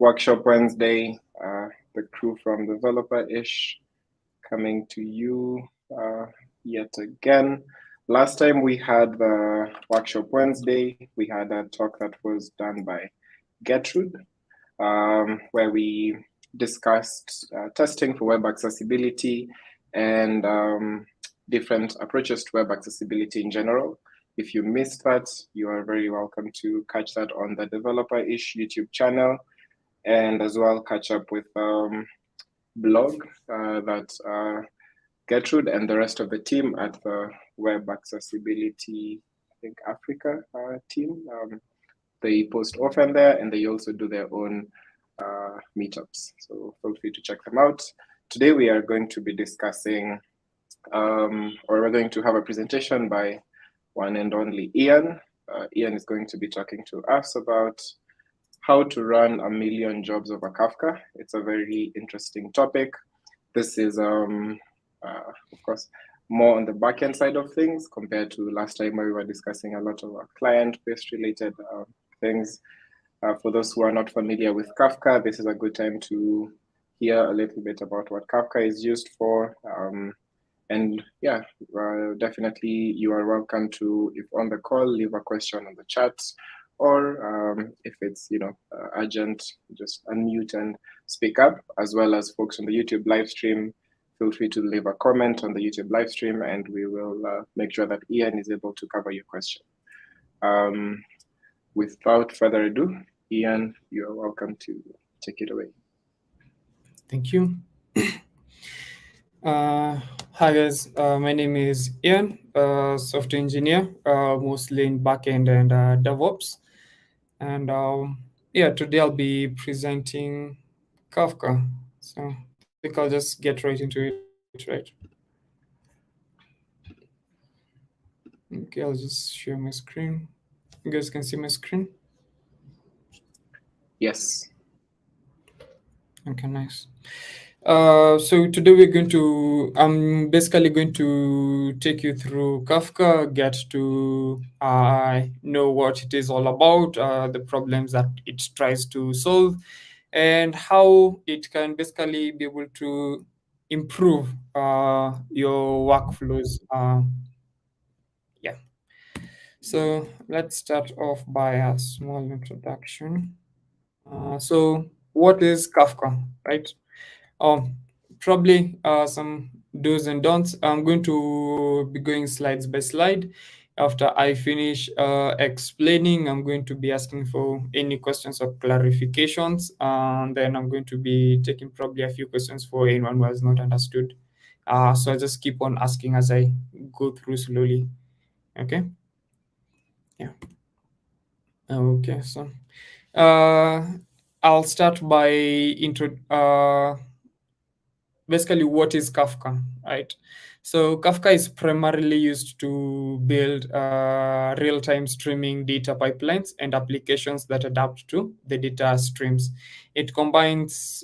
Workshop Wednesday, the crew from developerISH coming to you yet again. Last time we had the Workshop Wednesday, we had a talk that was done by Gertrude, where we discussed testing for web accessibility and different approaches to web accessibility in general. If you missed that, you are very welcome to catch that on the developerISH YouTube channel, and as well catch up with blog that Gertrude and the rest of the team at the Web Accessibility, I think, Africa team. They post often there, and they also do their own meetups. So feel free to check them out. Today we are going to be discussing, or we're going to have a presentation by one and only Ian. Ian is going to be talking to us about how to run 1 million jobs over Kafka. It's a very interesting topic. This is, of course, more on the backend side of things compared to last time where we were discussing a lot of client-based related things. For those who are not familiar with Kafka, this is a good time to hear a little bit about what Kafka is used for. And yeah, definitely you are welcome to, if on the call, leave a question on the chat, or if it's urgent, just unmute and speak up, as well as folks on the YouTube live stream. Feel free to leave a comment on the YouTube live stream, and we will make sure that Ian is able to cover your question. Without further ado, Ian, you're welcome to take it away. Thank you. Hi guys, my name is Ian, software engineer, mostly in backend and DevOps. And yeah, today I'll be presenting Kafka. So I think I'll just get right into it, right? Okay, I'll just share my screen. You guys can see my screen? Yes. Okay, nice. So today I'm basically going to take you through Kafka, get to know what it is all about, the problems that it tries to solve, and how it can basically be able to improve your workflows. Yeah. So let's start off by a small introduction. So what is Kafka, right? Probably some do's and don'ts. I'm going to be going slides by slide. After I finish explaining, I'm going to be asking for any questions or clarifications, and then I'm going to be taking probably a few questions for anyone who has not understood. So I just keep on asking as I go through slowly. Okay. Yeah. Okay. So I'll start by basically what is Kafka, right? So Kafka is primarily used to build real-time streaming data pipelines and applications that adapt to the data streams. It combines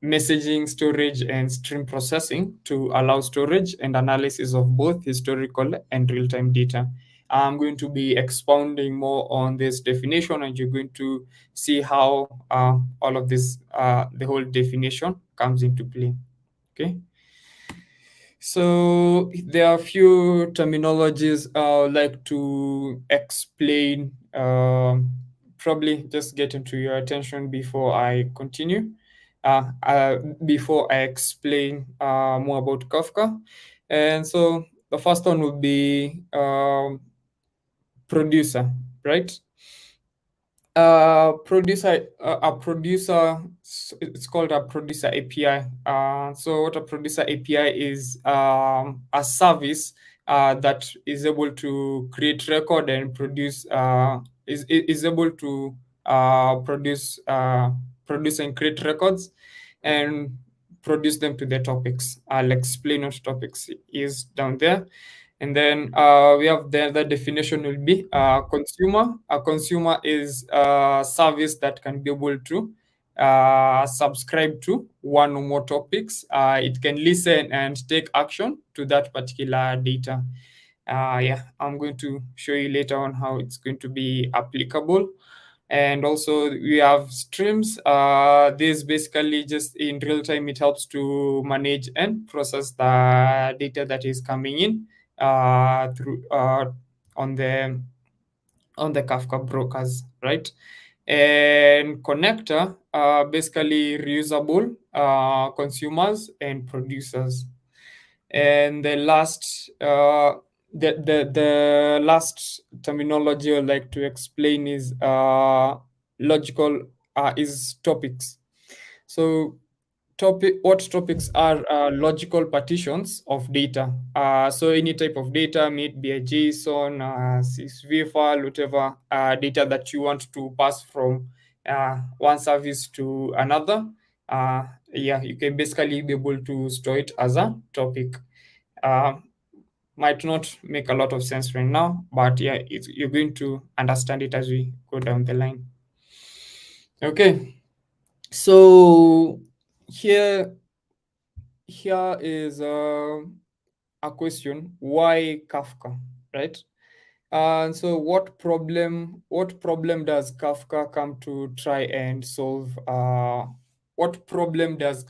messaging, storage, and stream processing to allow storage and analysis of both historical and real-time data. I'm going to be expounding more on this definition, and you're going to see how all of this, the whole definition comes into play. Okay. So there are a few terminologies I would like to explain, probably just get into your attention before I continue, before I explain more about Kafka. And so the first one would be producer, right? A producer, it's called a producer API. So what a producer API is, a service that is able to create record and produce, is able to produce and create records and produce them to the topics. I'll explain what topics is down there. And then we have the definition will be consumer. A consumer is a service that can be able to subscribe to one or more topics. It can listen and take action to that particular data. Yeah, I'm going to show you later on how it's going to be applicable. And also we have streams. This basically just in real time, it helps to manage and process the data that is coming in through on the Kafka brokers, right? And connector, basically reusable consumers and producers. And the last the last terminology I'd like to explain is logical is topics. So what topics are logical partitions of data. So any type of data, may it be a JSON, CSV file, whatever data that you want to pass from one service to another. Yeah, you can basically be able to store it as a topic. uh, might not make a lot of sense right now, but yeah, you're going to understand it as we go down the line. Okay, so here here is a question: why Kafka, right? And so what problem does Kafka come to try and solve? What problem is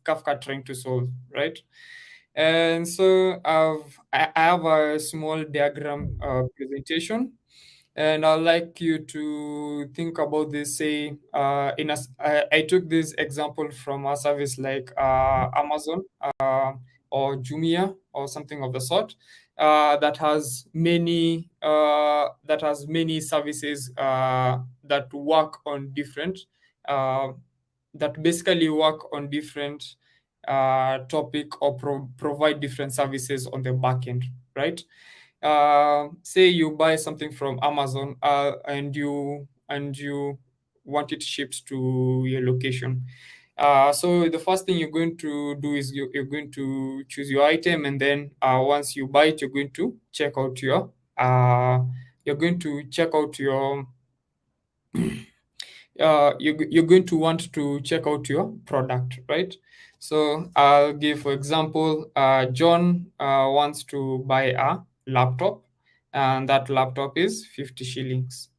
Kafka trying to solve, right? And so I have a small diagram presentation, and I'd like you to think about this. Say, I took this example from a service like Amazon or Jumia or something of the sort, that has many services that work on different uh, that basically work on different topic or provide different services on the back end, right? Say you buy something from Amazon, and you want it shipped to your location. So the first thing you're going to do is you're going to choose your item, and then once you buy it, you're going to check out your you're going to want to check out your product, right? So I'll give, for example, John wants to buy a laptop, and that laptop is 50 shillings.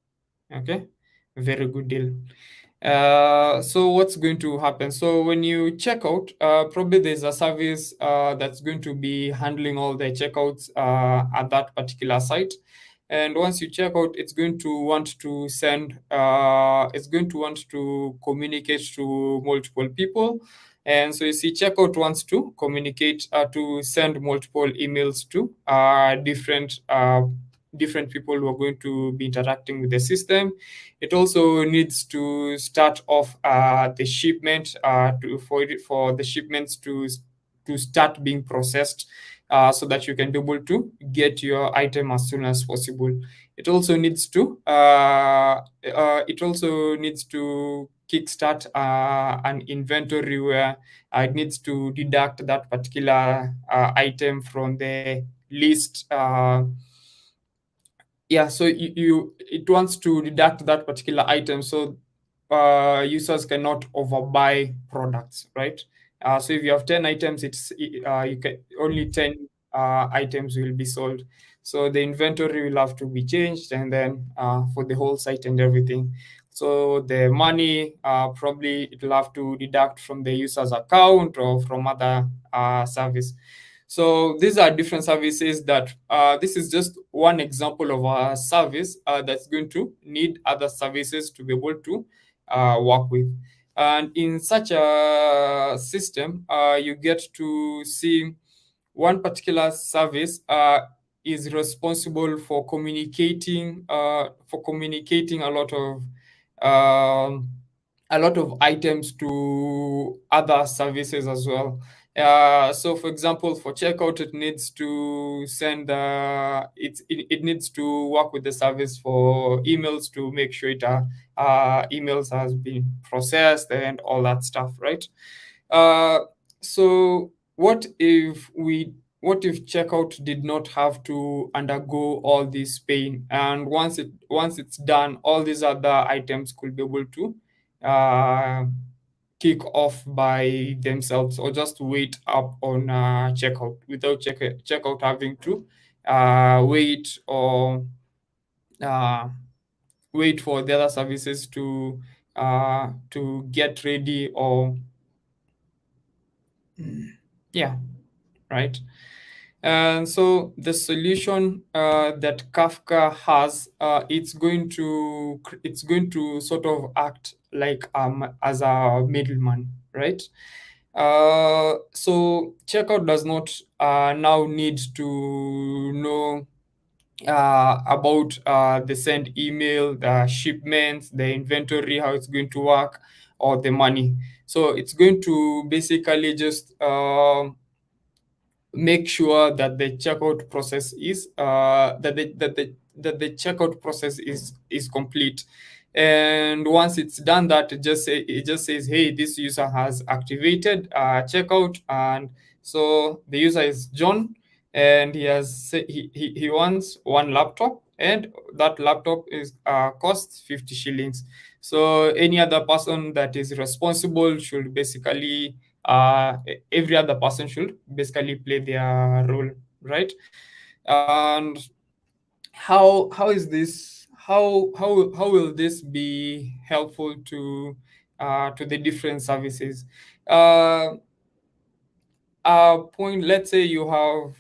Okay, very good deal. So what's going to happen? So when you check out, probably there's a service that's going to be handling all the checkouts at that particular site. And once you check out, it's going to want to communicate to multiple people. And so you see, checkout wants to communicate to send multiple emails to different people who are going to be interacting with the system. It also needs to start off the shipment for the shipments to start being processed, so that you can be able to get your item as soon as possible. It also needs to kickstart an inventory where it needs to deduct that particular item from the list. Yeah, so it wants to deduct that particular item, so users cannot overbuy products, right? So if you have 10 items, you can only 10 items will be sold. So the inventory will have to be changed, and then for the whole site and everything. So the money, probably it will have to deduct from the user's account or from other service. So these are different services that this is just one example of a service that's going to need other services to be able to work with. And in such a system, you get to see one particular service is responsible for communicating um, a lot of items to other services as well. So, for example, for checkout, it needs to it needs to work with the service for emails to make sure emails has been processed and all that stuff, right? Uh, so what if checkout did not have to undergo all this pain, and once it's done, all these other items could be able to uh, kick off by themselves, or just wait up on checkout without checkout having to wait or uh, wait for the other services to get ready, or yeah, right. And so the solution that Kafka has, it's going to sort of act like as a middleman, right? So checkout does not now need to know about the send email, the shipments, the inventory, how it's going to work, or the money. So it's going to basically just make sure that the checkout process is that the checkout process is complete. And once it's done that, it just says, hey, this user has activated checkout. And so the user is John, and he wants one laptop, and that laptop is costs 50 shillings. So any other person that is responsible should basically every other person should basically play their role, right? And how is this how will this be helpful to the different services? uh Point, let's say you have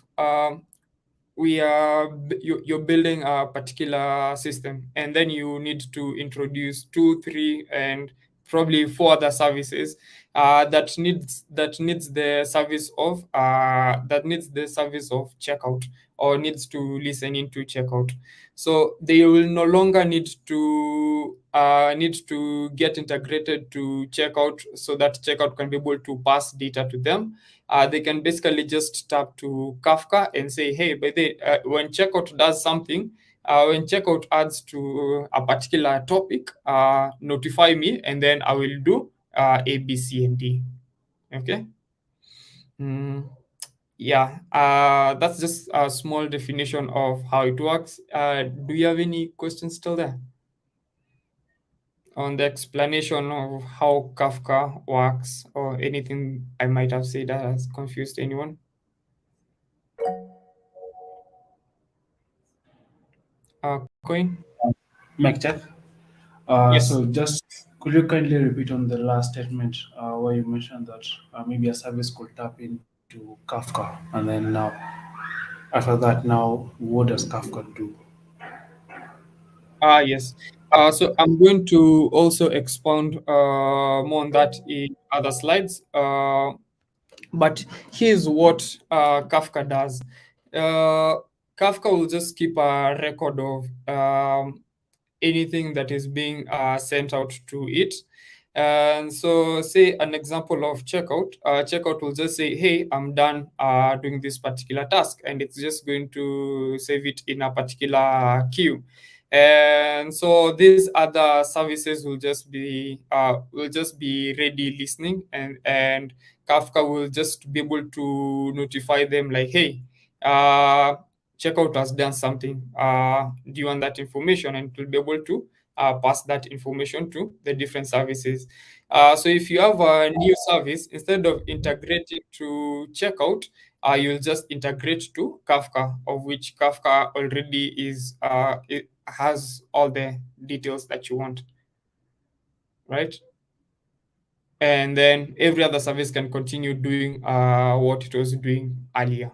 you're building a particular system, and then you need to introduce two, three, and probably four other services that needs the service of checkout, or needs to listen into checkout. So they will no longer need to get integrated to checkout, so that checkout can be able to pass data to them. They can basically just tap to Kafka and say, hey, by the when checkout does something, when checkout adds to a particular topic, notify me, and then I will do A, B, C, and D. Okay. Mm, yeah, that's just a small definition of how it works. Do you have any questions still there on the explanation of how Kafka works, or anything I might have said that has confused anyone? Coin? Mic check. Yes. So just could you kindly repeat on the last statement where you mentioned that maybe a service could tap into Kafka, and then now after that, now what does Kafka do? Yes. So I'm going to also expound more on that in other slides. But here's what Kafka does. Uh, Kafka will just keep a record of anything that is being sent out to it. And so, say an example of checkout. Checkout will just say, "Hey, I'm done doing this particular task," and it's just going to save it in a particular queue. And so these other services will just be ready listening, and Kafka will just be able to notify them like, "Hey, uh, checkout has done something. Do you want that information?" And it will be able to pass that information to the different services. So if you have a new service, instead of integrating to checkout, you'll just integrate to Kafka, of which Kafka already it has all the details that you want, right? And then every other service can continue doing what it was doing earlier.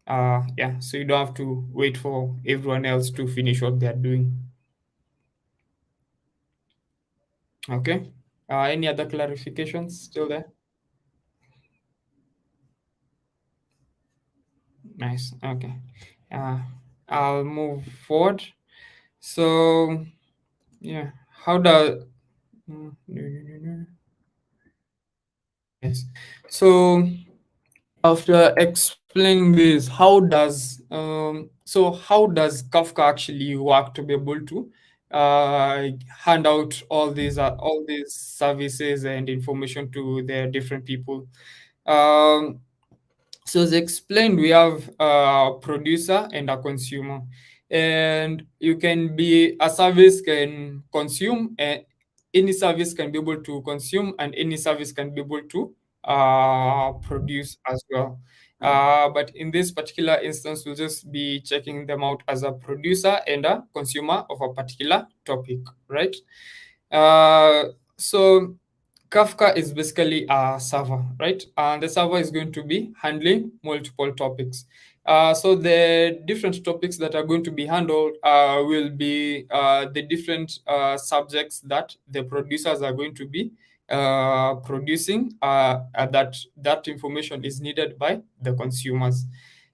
Yeah, so you don't have to wait for everyone else to finish what they're doing. Okay. Any other clarifications still there? Nice. Okay. Uh, I'll move forward. So, yeah, how does. No, no, no, no. Yes. So, after explaining this, how does Kafka actually work to be able to hand out all these services and information to the different people? Um, So as explained, we have a producer and a consumer, and you can be a service can consume, and any service can be able to consume, and any service can be able to produce as well. But in this particular instance, we'll just be checking them out as a producer and a consumer of a particular topic, right? So Kafka is basically a server, right? And the server is going to be handling multiple topics. So the different topics that are going to be handled will be the different subjects that the producers are going to be producing, that information is needed by the consumers.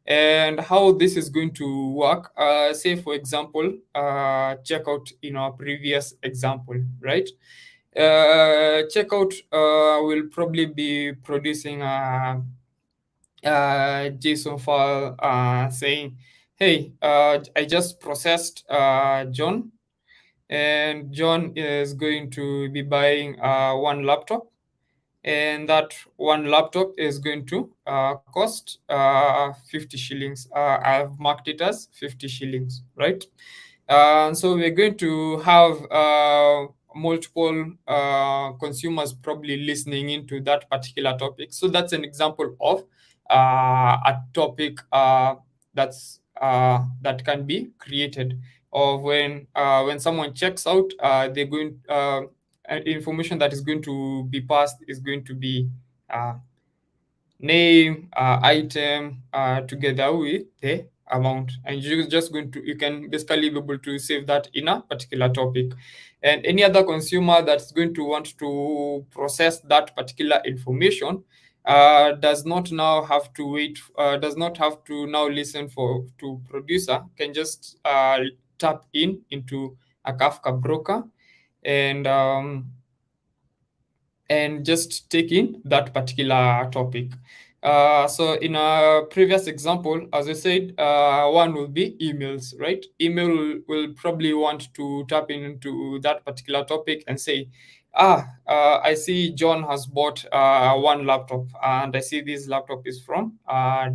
And how this is going to work, say for example, check out in our previous example, right? Checkout will probably be producing a JSON file saying, hey, I just processed John, and John is going to be buying one laptop, and that one laptop is going to cost 50 shillings. I've marked it as 50 shillings, right? So we're going to have multiple consumers probably listening into that particular topic. So that's an example of a topic that can be created, or when someone checks out, they're going information that is going to be passed is going to be name, item, together with the amount, and you're just going to, you can basically be able to save that in a particular topic. And any other consumer that's going to want to process that particular information does not now have to wait, does not have to now listen to producer, can just tap into a Kafka broker and just take in that particular topic. So in a previous example, as I said, one will be emails, right? Email will probably want to tap into that particular topic and say, I see John has bought one laptop, and I see this laptop is from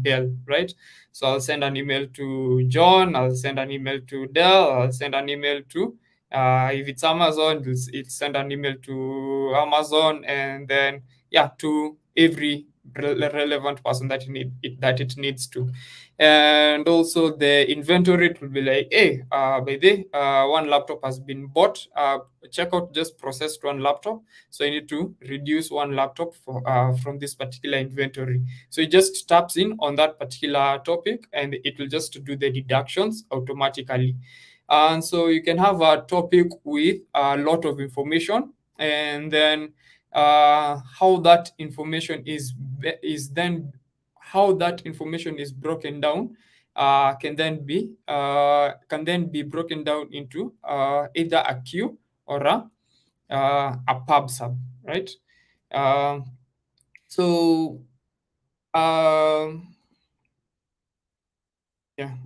Dell, right? So I'll send an email to John, I'll send an email to Dell, I'll send an email to if it's Amazon, it's send an email to Amazon, and then to every relevant person that it needs to. And also the inventory, it will be like, hey, by the one laptop has been bought. Checkout just processed one laptop, so you need to reduce one laptop from this particular inventory. So it just taps in on that particular topic, and it will just do the deductions automatically. And so you can have a topic with a lot of information, and then how that information is broken down can then be broken down into either a queue or a pub sub, right?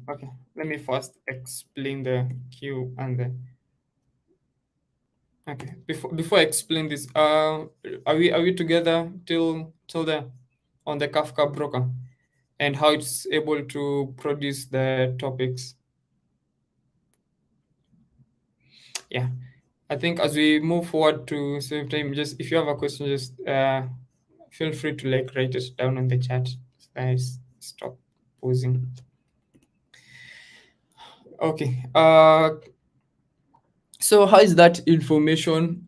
Okay. Let me first explain the queue and the. Okay. Before I explain this, are we together till the on the Kafka broker and how it's able to produce the topics? Yeah. I think as we move forward to save time, just if you have a question, just feel free to write it down on the chat. Guys, stop posing. Okay. So how is that information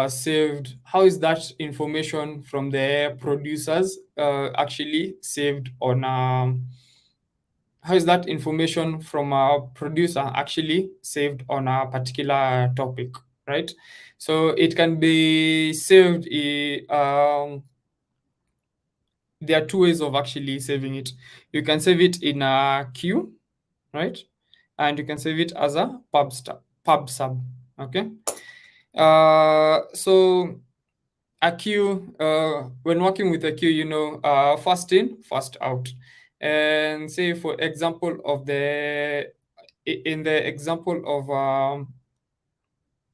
saved? How is that information from the producers actually saved on? How is that information from a producer actually saved on a particular topic, right? So it can be saved. There are two ways of actually saving it. You can save it in a queue, right? And you can save it as a pub sub. Okay. So a queue, when working with a queue, first in, first out. And say for example of in the example of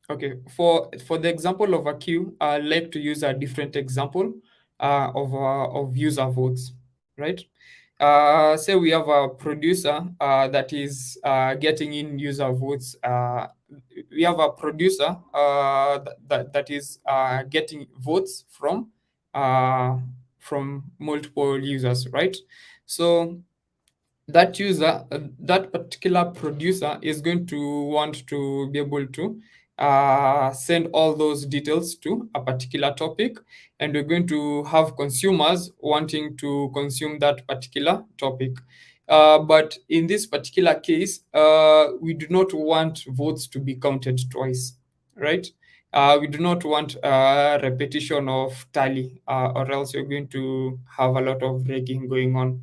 okay, for the example of a queue, I like to use a different example of user votes, right? Say we have a producer that is getting in user votes. We have a producer that is getting votes from multiple users, right? So that user, that particular producer is going to want to be able to send all those details to a particular topic, and we're going to have consumers wanting to consume that particular topic. But in this particular case, we do not want votes to be counted twice, right? We do not want repetition of tally, or else you're going to have a lot of rigging going on.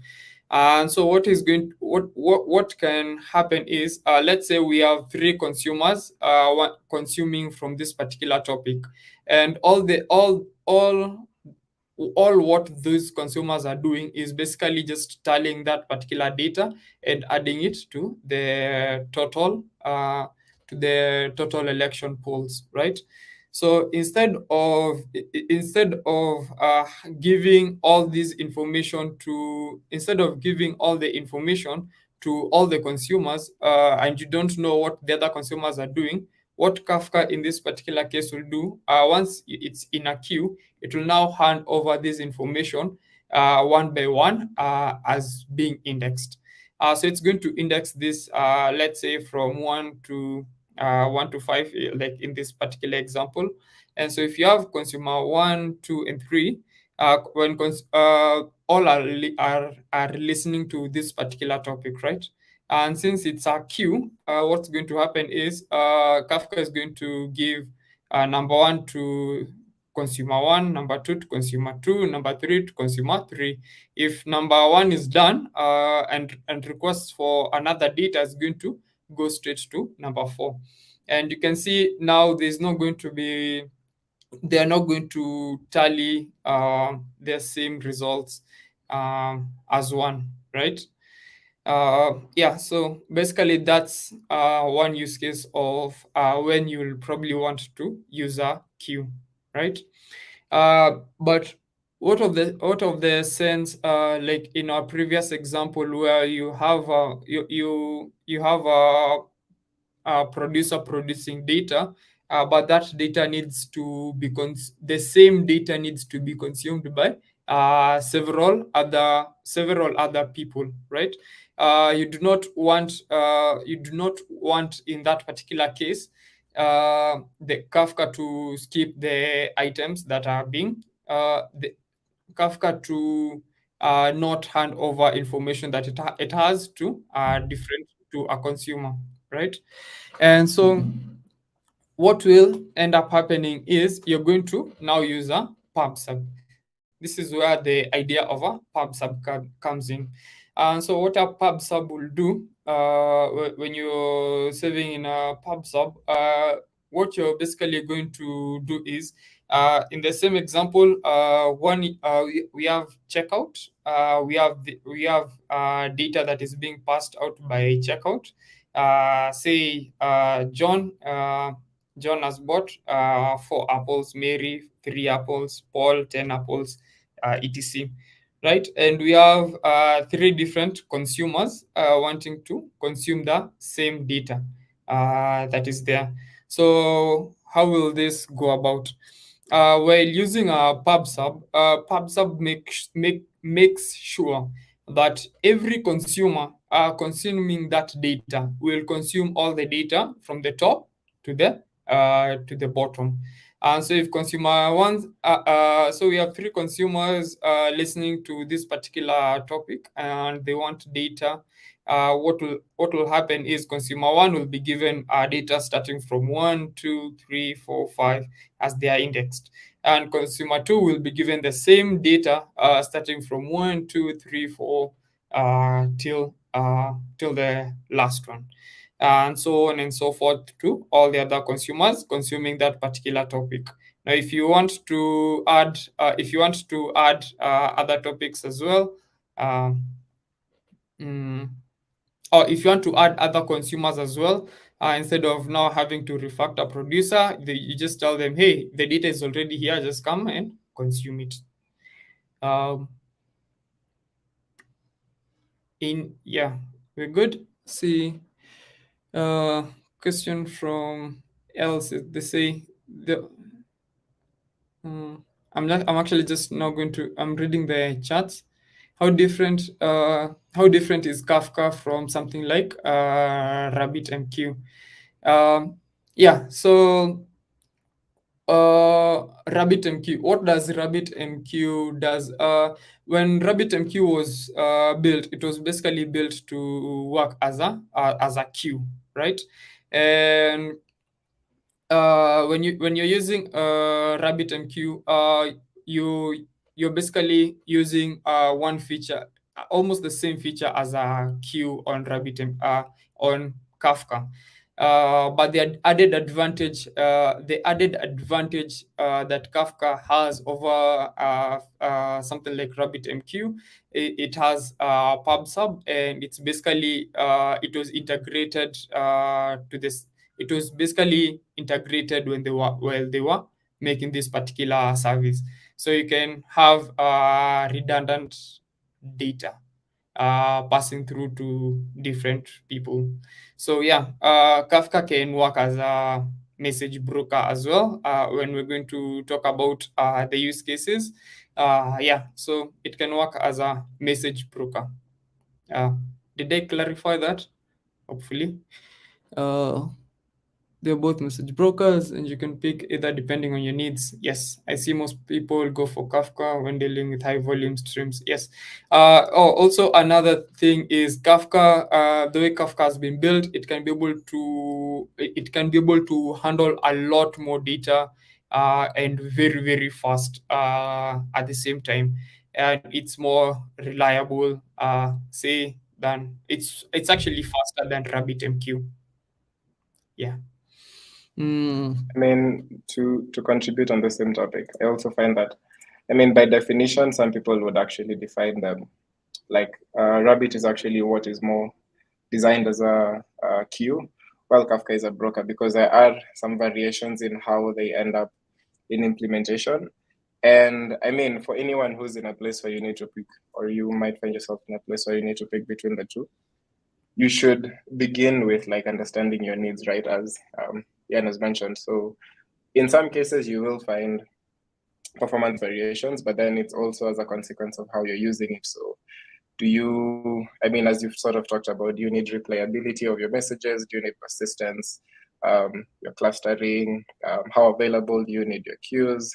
And so what can happen is, let's say we have three consumers consuming from this particular topic, and all what those consumers are doing is basically just tallying that particular data and adding it to the total election polls, right? So instead of giving all this information to instead of giving all the information to all the consumers, and you don't know what the other consumers are doing, what Kafka in this particular case will do, once it's in a queue, it will now hand over this information one by one as being indexed. So it's going to index this, let's say, from 1 to 5, like in this particular example. And so if you have consumer 1, 2, and 3, when all are listening to this particular topic, right? And since it's a queue, what's going to happen is Kafka is going to give number 1 to consumer 1, number 2 to consumer 2, number 3 to consumer 3. If number 1 is done, and requests for another data is going to go straight to number 4. And you can see now they are not going to tally their same results as one, right? Yeah, so basically that's one use case of when you'll probably want to use a queue, right? But out of the sense, like in our previous example, where you have a producer producing data, but that data needs to be the same data needs to be consumed by several other people, right? You do not want in that particular case the Kafka to skip the items that are being the Kafka to not hand over information that it has to different to a consumer, right? And so what will end up happening is you're going to now use a pub sub. This is where the idea of a pub sub comes in. And so what a pub sub will do, when you're saving in a pub sub, what you're basically going to do is, in the same example, we have checkout. We have data that is being passed out by checkout. Say John has bought 4 apples, Mary 3 apples, Paul 10 apples, etc. Right? And we have 3 different consumers wanting to consume the same data that is there. So how will this go about? While using a PubSub makes sure that every consumer consuming that data will consume all the data from the top to the bottom. And so if consumer wants, so we have 3 consumers listening to this particular topic, and they want data. What will happen is consumer 1 will be given data starting from 1, 2, 3, 4, 5 as they are indexed, and consumer 2 will be given the same data starting from 1, 2, 3, 4 till the last one, and so on and so forth to all the other consumers consuming that particular topic. Now, if you want to add other topics as well, or if you want to add other consumers as well, instead of now having to refactor producer, you just tell them, hey, the data is already here, just come and consume it. We're good. See, question from else. They say I'm actually just now I'm reading the chats. how different is Kafka from something like RabbitMQ? Yeah, so RabbitMQ. What does RabbitMQ does? When RabbitMQ was built, it was basically built to work as a queue, right? And when you're using RabbitMQ, you're basically using one feature, almost the same feature as a queue on on Kafka. But the added advantage that Kafka has over something like RabbitMQ, it has PubSub, and it's basically it was integrated to this. It was basically integrated when they were making this particular service. So you can have redundant data passing through to different people. So yeah, Kafka can work as a message broker as well when we're going to talk about the use cases. Yeah, so it can work as a message broker. Did I clarify that? Hopefully. They're both message brokers, and you can pick either depending on your needs. Yes, I see most people go for Kafka when dealing with high volume streams. Yes. Also another thing is Kafka. The way Kafka has been built, it can be able to handle a lot more data and very, very fast at the same time, and it's more reliable. It's actually faster than RabbitMQ. Yeah. I mean, to contribute on the same topic, I also find that, I mean, by definition, some people would actually define them like Rabbit is actually what is more designed as a queue, while Kafka is a broker, because there are some variations in how they end up in implementation. And I mean, for anyone who's in a place where you need to pick, or you might find yourself in a place where you need to pick between the two, you should begin with like understanding your needs, right? As Jan has mentioned. So in some cases, you will find performance variations, but then it's also as a consequence of how you're using it. So do you, I mean, as you've sort of talked about, do you need replayability of your messages? Do you need persistence? Your clustering? How available do you need your queues?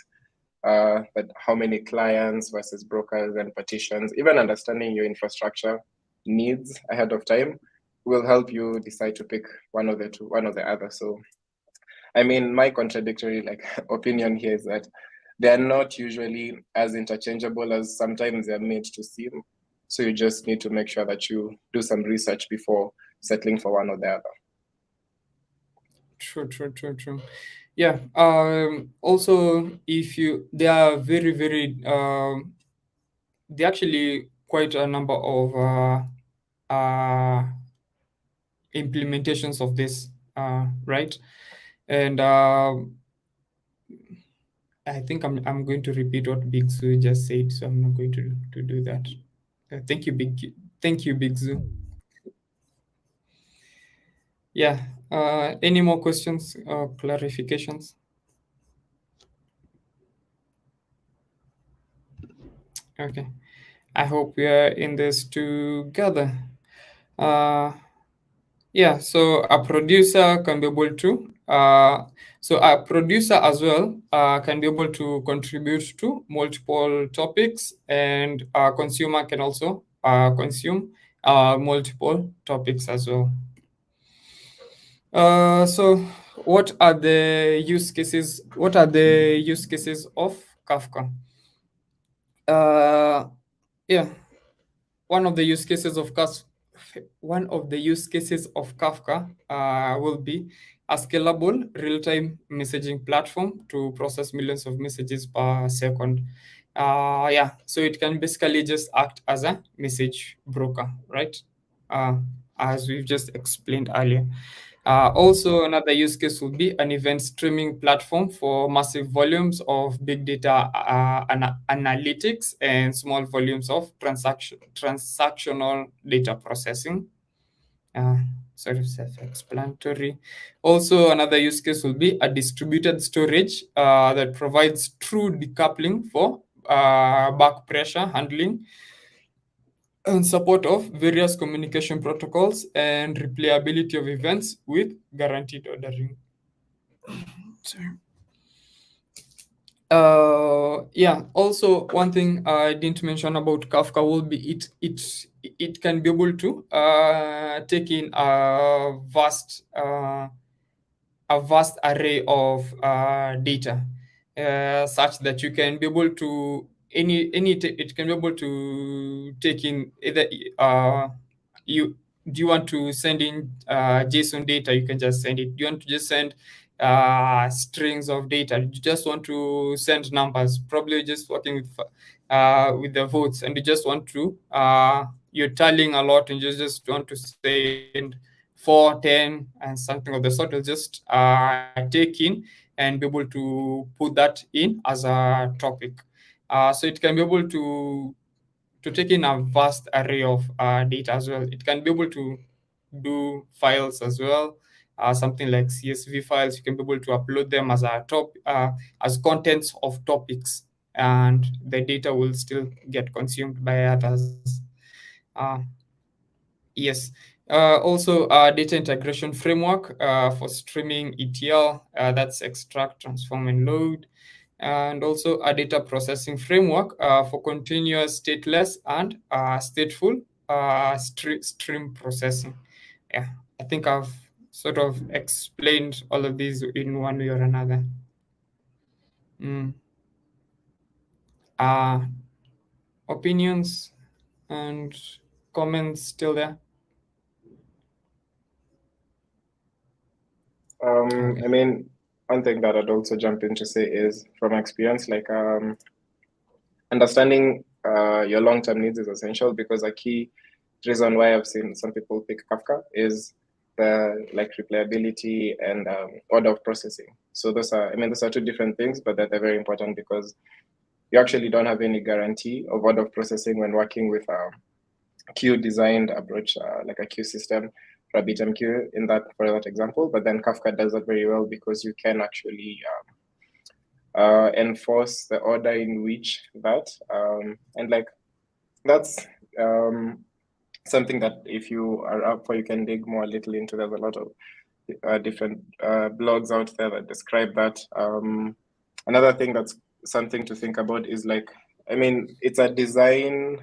But how many clients versus brokers and partitions? Even understanding your infrastructure needs ahead of time will help you decide to pick one of the two, one or the other. So, I mean, my contradictory like opinion here is that they're not usually as interchangeable as sometimes they're made to seem. So you just need to make sure that you do some research before settling for one or the other. True. Yeah. Also, they are very, very, they actually quite a number of implementations of this, right? And I think I'm going to repeat what Big Zoo just said, so I'm not going to do that. Thank you, Big Zoo. Yeah. Any more questions or clarifications? Okay. I hope we are in this together. Yeah, so a producer can be able to, so a producer as well can be able to contribute to multiple topics, and a consumer can also consume multiple topics as well. So what are the use cases? What are the use cases of Kafka? Yeah, one of the use cases of Kafka will be a scalable real-time messaging platform to process millions of messages per second. Yeah, so it can basically just act as a message broker, right? As we've just explained earlier. Also, another use case would be an event streaming platform for massive volumes of big data analytics and small volumes of transactional data processing. Sort of self-explanatory. Also, another use case will be a distributed storage that provides true decoupling for back pressure handling. and support of various communication protocols and replayability of events with guaranteed ordering. Sorry. Yeah, also one thing I didn't mention about Kafka will be it can be able to take in a vast array of data, such that you can be able to it can be able to take in either you do you want to send in JSON data, you can just send it. Do you want to just send strings of data? You just want to send numbers, probably just working with the votes, and you just want to you're tallying a lot and you just want to send 4, 10, and something of the sort. Will just take in and be able to put that in as a topic. So it can be able to take in a vast array of data as well. It can be able to do files as well, something like CSV files. You can be able to upload them as as contents of topics, and the data will still get consumed by others. Uh, yes. Also, data integration framework for streaming ETL, that's extract, transform, and load. And also a data processing framework for continuous stateless and stateful stream processing. Yeah, I think I've sort of explained all of these in one way or another. Opinions and comments still there? I mean, one thing that I'd also jump in to say is from experience, like understanding your long-term needs is essential, because a key reason why I've seen some people pick Kafka is the like replayability and order of processing. So those are two different things, but they're very important because you actually don't have any guarantee of order of processing when working with a queue designed approach, like a queue system, RabbitMQ in that for that example. But then Kafka does that very well because you can actually enforce the order in which that and like that's something that if you are up for, you can dig more a little into. There's a lot of different blogs out there that describe that. Another thing that's something to think about is like, I mean, it's a design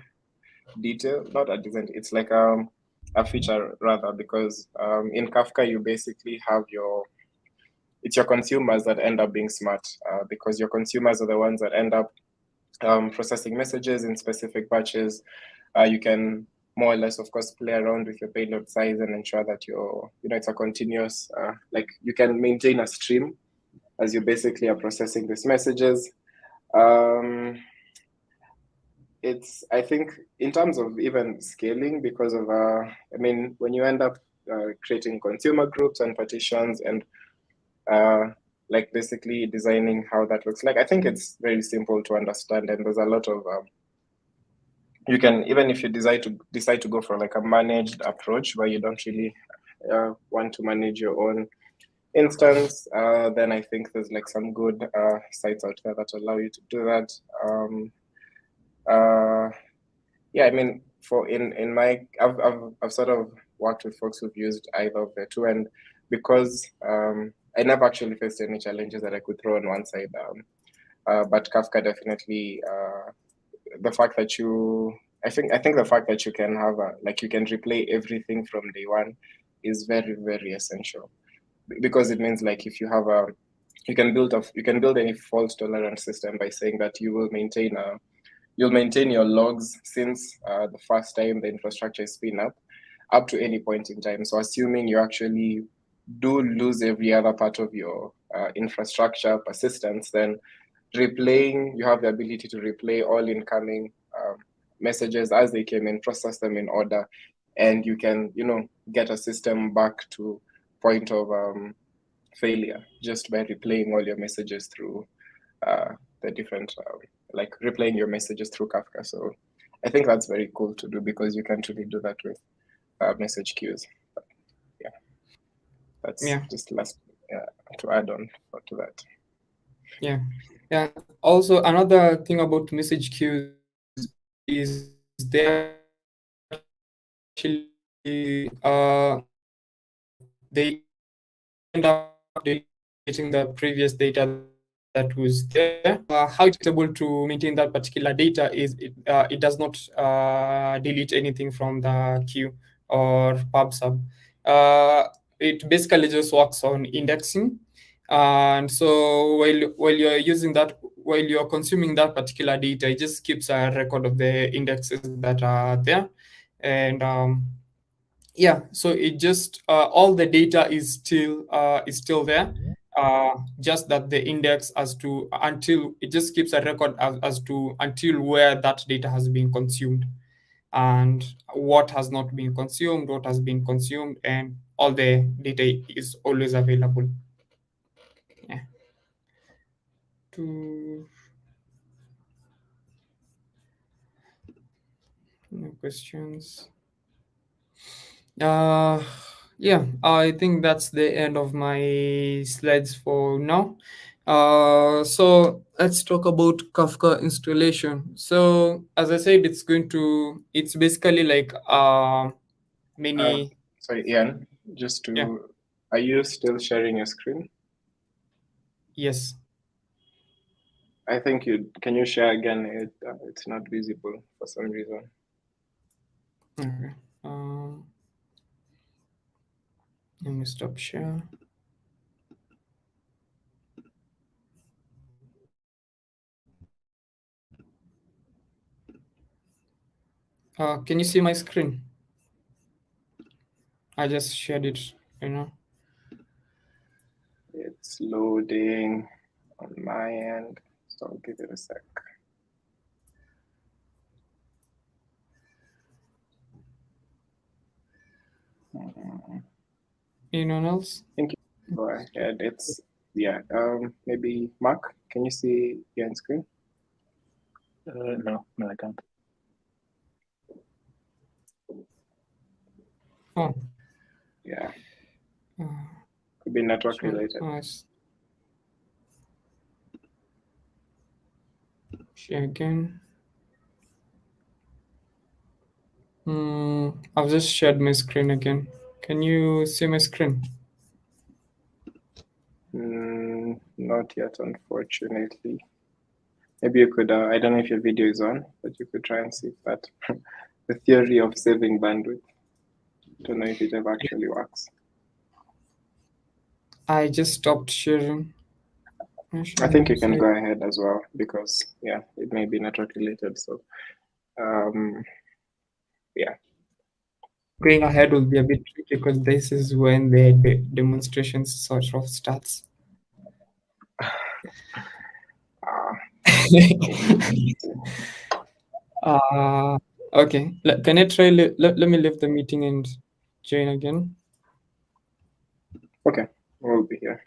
detail, not a design, it's like a feature rather, because in Kafka you basically have it's your consumers that end up being smart, because your consumers are the ones that end up processing messages in specific batches. You can more or less, of course, play around with your payload size and ensure that it's a continuous, like you can maintain a stream as you basically are processing these messages. It's, I think, in terms of even scaling, because of, I mean, when you end up creating consumer groups and partitions and like basically designing how that looks like, I think it's very simple to understand, and there's a lot of you can, even if you decide to go for like a managed approach where you don't really want to manage your own instance, then I think there's like some good sites out there that allow you to do that. Yeah, I mean, for in my, I've sort of worked with folks who've used either of the two, and because I never actually faced any challenges that I could throw on one side. But Kafka definitely, the fact that I think the fact that you can have like you can replay everything from day one is very, very essential, because it means like if you have you can build any fault tolerant system by saying that you will maintain you'll maintain your logs since the first time the infrastructure is spin up to any point in time. So assuming you actually do lose every other part of your infrastructure persistence, then you have the ability to replay all incoming messages as they came in, process them in order, and you can, get a system back to point of failure just by replaying all your messages through the different, like replaying your messages through Kafka. So I think that's very cool to do, because you can't really do that with message queues. But, yeah, that's just last to add on to that. Yeah. Also, another thing about message queues is they are they end up deleting the previous data that was there. How it's able to maintain that particular data is it does not delete anything from the queue or PubSub. It basically just works on indexing. And so while you're using that, while you're consuming that particular data, it just keeps a record of the indexes that are there. And yeah, so it just all the data is still there, just that the index as to until it just keeps a record as to until where that data has been consumed and what has not been consumed, what has been consumed, and all the data is always available. Yeah. No questions. Yeah, I think that's the end of my slides for now. So let's talk about Kafka installation. So as I said, it's basically like many. Sorry, Ian, just to, Yeah. are you still sharing your screen? Yes. I think can you share again? It's not visible for some reason. Okay. Let me stop share. Can you see my screen? I just shared it, It's loading on my end, so I'll give it a sec. Anyone else? Thank you. Go ahead. It's, yeah, maybe Mark, can you see your screen? No, I can't. Oh. Yeah. Could be network Sure. related. Nice. Share again. I've just shared my screen again. Can you see my screen? Not yet, unfortunately. Maybe you could, I don't know if your video is on, but you could try and see if that, the theory of saving bandwidth. Don't know if it ever actually works. I just stopped sharing. I think you can go ahead as well because, yeah, it may be network related. So, yeah. Going ahead will be a bit tricky because this is when the demonstration sort of starts. Okay. Can I try? Let me leave the meeting and join again. Okay, we'll be here.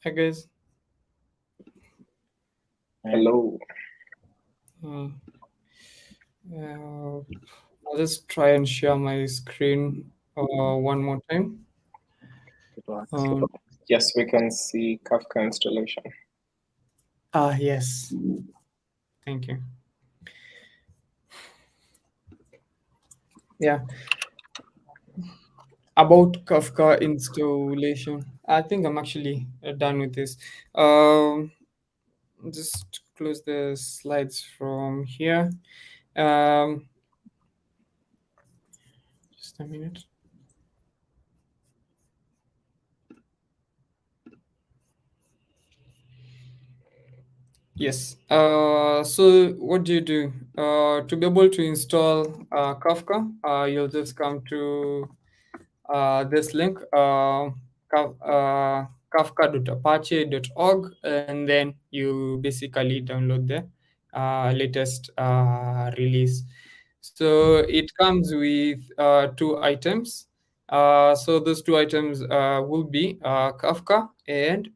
Hi guys. Hello. I'll just try and share my screen one more time. Yes, we can see Kafka installation. Yes. Thank you. Yeah. About Kafka installation, I think I'm actually done with this. Just close the slides from here. Just a minute. Yes. So what do you do? To be able to install Kafka, you'll just come to this link, kafka.apache.org, and then you basically download the latest release. So it comes with two items. So those two items will be Kafka and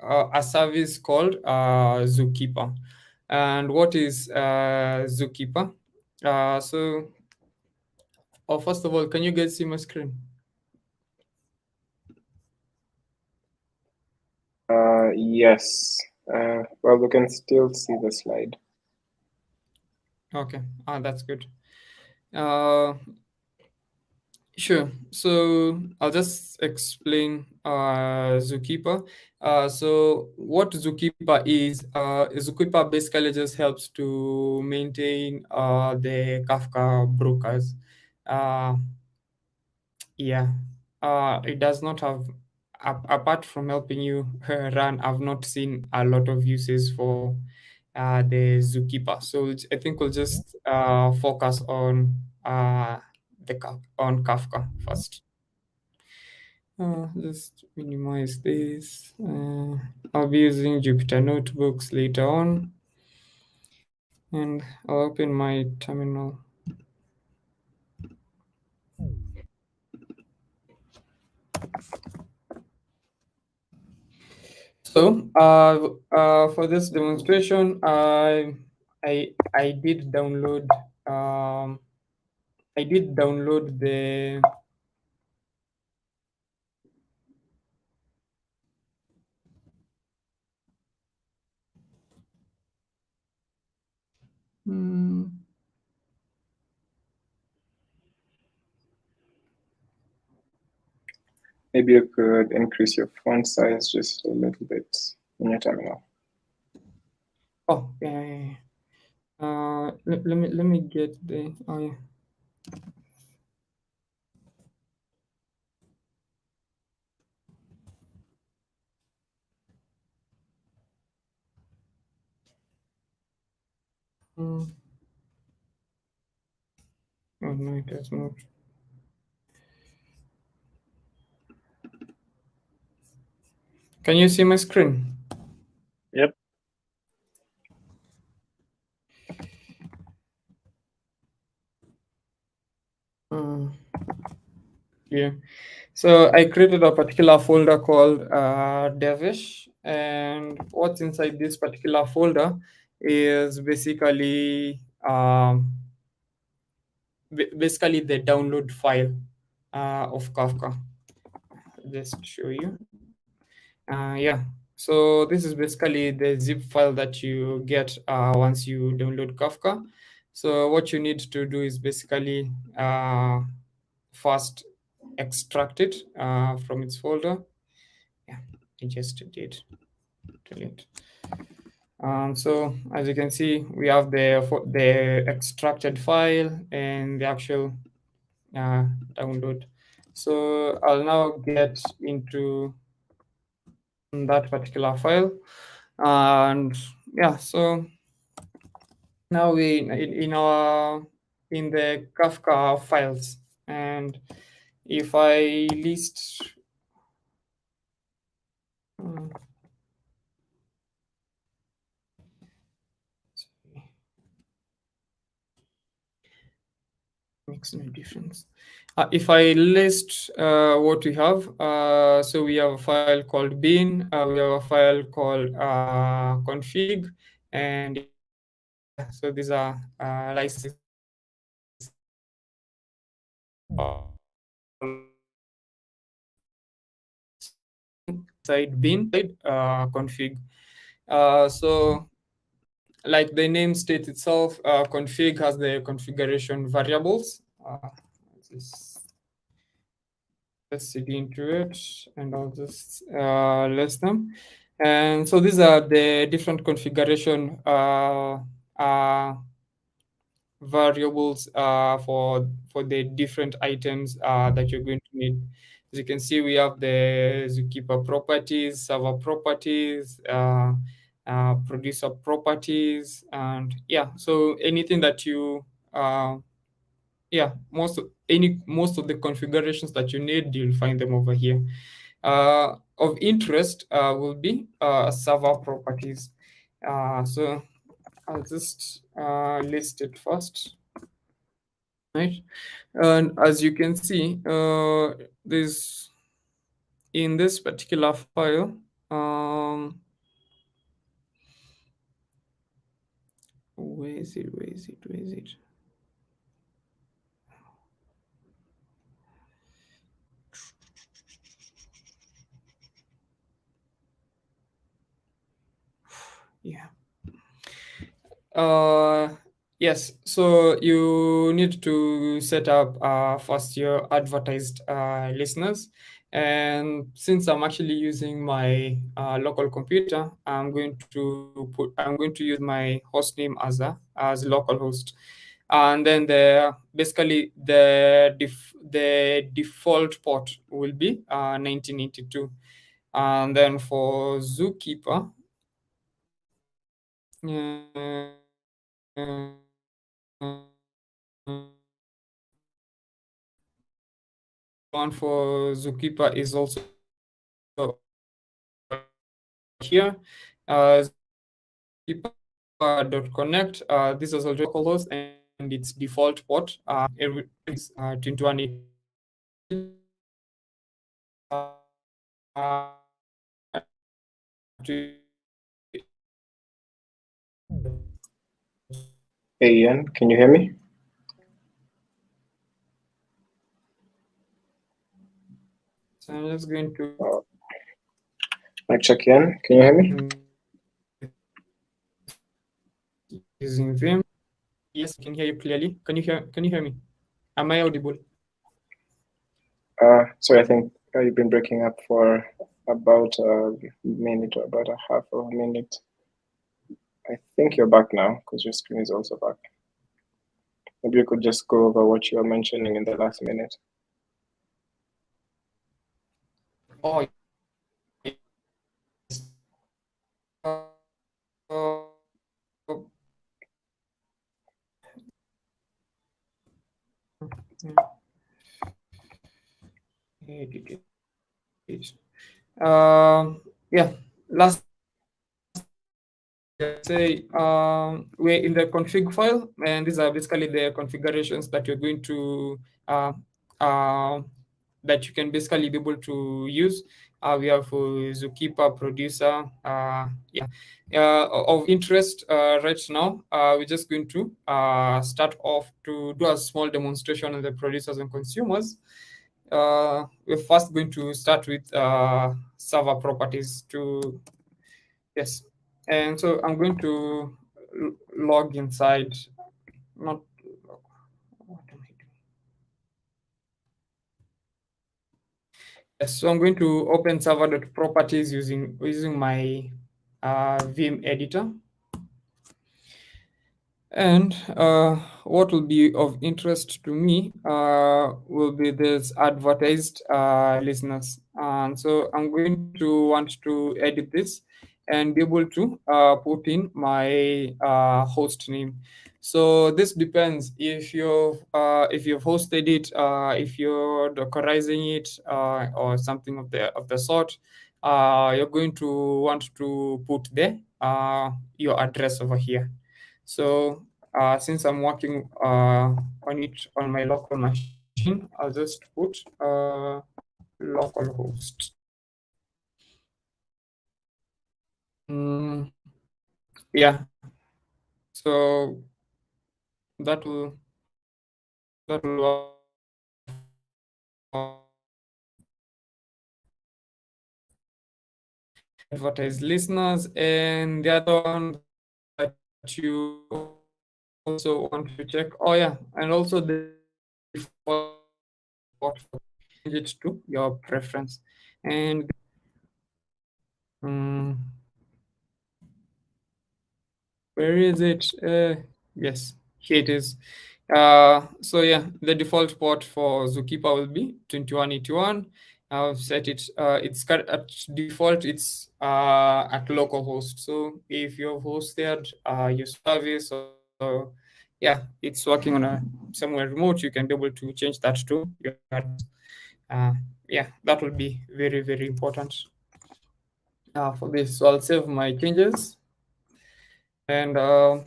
a service called Zookeeper. And what is Zookeeper? First of all, can you guys see my screen? Yes. Well, we can still see the slide. Okay, that's good. Sure. So I'll just explain Zookeeper. So what Zookeeper is Zookeeper basically just helps to maintain the Kafka brokers. Uh, yeah, it does not have, apart from helping you run, I've not seen a lot of uses for the Zookeeper. So I think we'll just focus on on Kafka first. Just minimize this. I'll be using Jupyter Notebooks later on, and I'll open my terminal. So for this demonstration, I did download the Maybe you could increase your font size just a little bit in your terminal. Oh, yeah. Let me get the, oh yeah. Oh no, it does not. Can you see my screen? Yep. Yeah. So I created a particular folder called developerISH, and what's inside this particular folder is basically basically the download file of Kafka. Just show you. Yeah. So this is basically the zip file that you get once you download Kafka. So what you need to do is basically first extract it from its folder. Yeah, I just did. Brilliant. So as you can see, we have the extracted file and the actual download. So I'll now get into that particular file, and yeah, so now we in the Kafka files, and if I list makes no difference. If I list what we have, so we have a file called bin, we have a file called config, and yeah, so these are licenses side bin config. So like the name state itself, config has the configuration variables. Let's dig into it, and I'll just list them. And so these are the different configuration variables for the different items that you're going to need. As you can see, we have the Zookeeper properties, server properties, producer properties, and yeah, so anything that you most of the configurations that you need, you'll find them over here. Of interest will be server properties. So I'll just list it first, right? And as you can see, this in this particular file, where is it? Yeah. Yes, so you need to set up first your advertised listeners. And since I'm actually using my local computer, I'm going to use my host name as local host. And then basically the default port will be 1982. And then for Zookeeper, one for Zookeeper is also here. Zookeeper.connect. This is also localhost and its default port is 21. Hey, Ian, can you hear me? So I'm just going to Mic check, Ian. Can you hear me? using Vim. Yes, I can hear you clearly. Can you hear me? Am I audible? Sorry, I think you've been breaking up for about a minute or about a half of a minute. I think you're back now because your screen is also back. Maybe you could just go over what you were mentioning in the last minute. Oh, yeah, last say we're in the config file, and these are basically the configurations that you're going to that you can basically be able to use. We have Zookeeper producer. Of interest right now, we're just going to start off to do a small demonstration of the producers and consumers. We're first going to start with server properties yes. And so I'm going to log inside, not, what am I doing? Yes, so I'm going to open server.properties using my Vim editor. And what will be of interest to me will be this advertised listeners. And so I'm going to want to edit this and be able to put in my host name. So this depends if you've hosted it, if you're dockerizing it, or something of the sort. You're going to want to put your address over here. So since I'm working on it on my local machine, I'll just put localhost. Yeah. So that will advertise listeners, and the other one that you also want to check. Oh yeah, and also the default change it to your preference. And where is it? Yes, here it is. So yeah, the default port for Zookeeper will be 2181, I've set it. It's at default. It's at localhost. So if you've hosted your service, or yeah, it's working on a somewhere remote, you can be able to change that to your address. Yeah, that will be very, very important for this. So I'll save my changes, and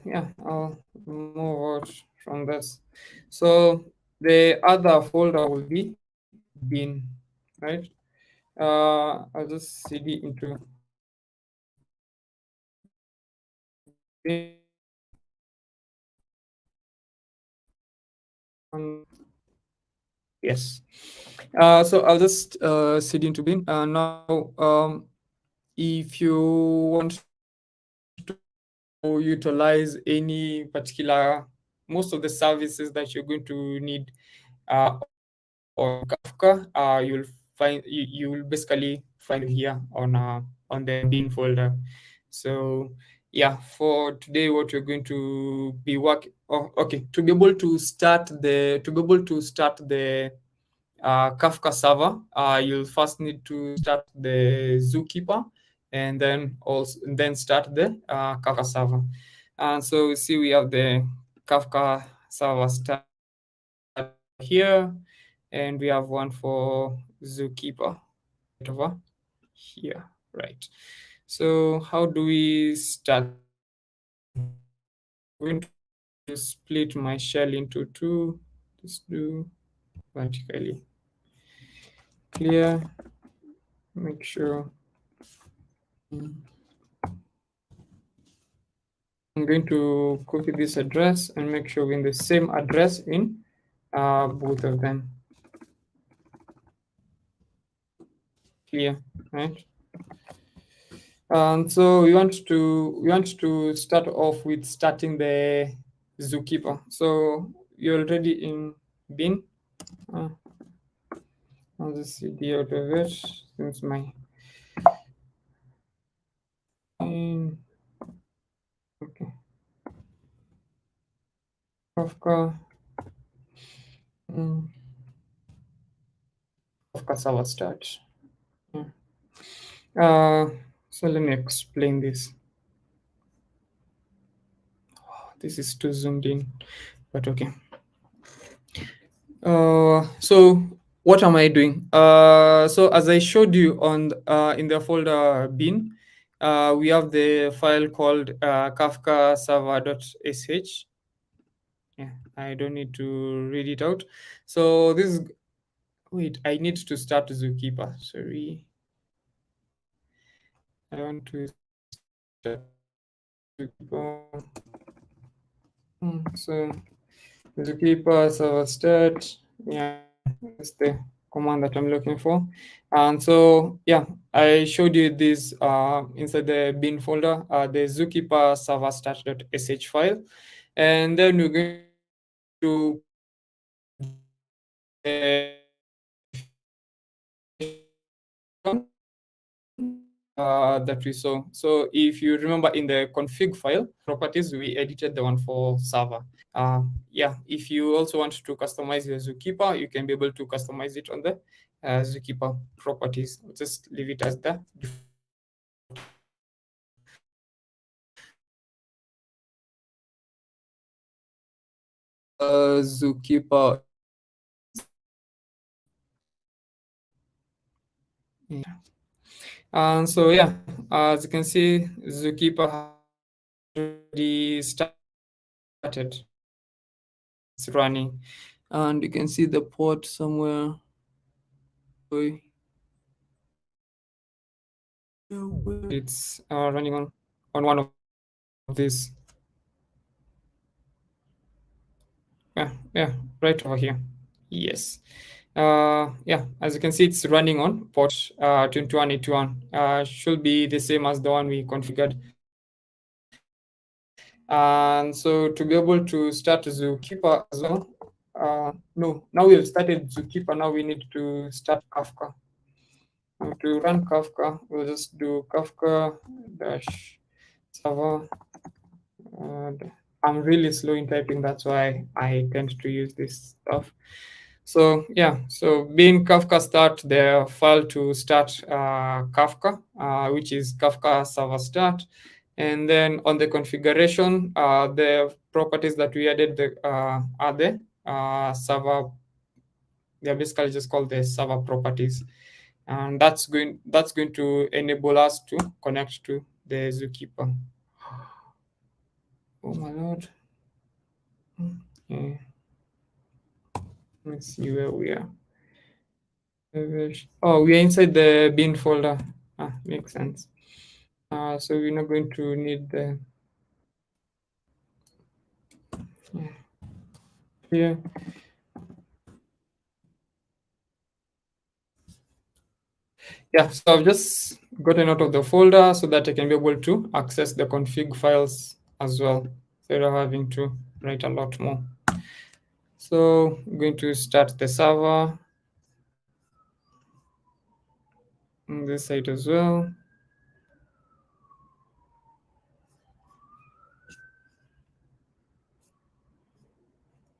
yeah, I'll move out from this. So the other folder will be bin, right? I'll just cd into bin. Yes. So I'll just cd into bin. Now, if you want to utilize any particular, most of the services that you're going to need on Kafka, you will basically find here on the bin folder. So yeah, for today, what we're going to be working. Oh, okay. To be able to start the Kafka server, you'll first need to start the Zookeeper, and then start the Kafka server. And so see, we have the Kafka server start here, and we have one for Zookeeper over here, right? So how do we start? I'm going to split my shell into two. Just do vertically clear. Make sure. I'm going to copy this address and make sure we're in the same address in both of them. Clear, right? So we want to start off with starting the Zookeeper. So you're already in bin. I'll just cd out of it since my okay. Kafka. Kafka server start. Yeah. So let me explain this. Oh, this is too zoomed in, but okay. So what am I doing? So as I showed you on in the folder bin, we have the file called Kafka server.sh. Yeah, I don't need to read it out. So this is, wait, I need to start Zookeeper. Sorry. I want to start Zookeeper. So Zookeeper server start. Yeah, that's the command that I'm looking for. And so yeah, I showed you this inside the bin folder, the Zookeeper server start.sh file, and then we're going to that we saw. So if you remember in the config file properties, we edited the one for server. Yeah, if you also want to customize your Zookeeper, you can be able to customize it on the Zookeeper properties. I'll just leave it as the Zookeeper. Yeah. And so yeah, as you can see, Zookeeper already started. It's running, and you can see the port somewhere. It's running on one of these. Yeah, right over here. Yes. Yeah, as you can see, it's running on port 2181. Should be the same as the one we configured. And so to be able to start Zookeeper as well, no, now we have started Zookeeper. Now we need to start Kafka. And to run Kafka, we'll just do Kafka dash server. I'm really slow in typing, that's why I tend to use this stuff. So yeah, so being Kafka start, the file to start Kafka, which is Kafka server start. And then on the configuration, the properties that we added are the server. They're basically just called the server properties, and that's going to enable us to connect to the Zookeeper. Oh my lord. Okay. Let's see where we are. Oh, we are inside the bin folder. Makes sense. So we're not going to need the here. Yeah, so I've just gotten out of the folder so that I can be able to access the config files as well, instead of having to write a lot more. So I'm going to start the server on this side as well.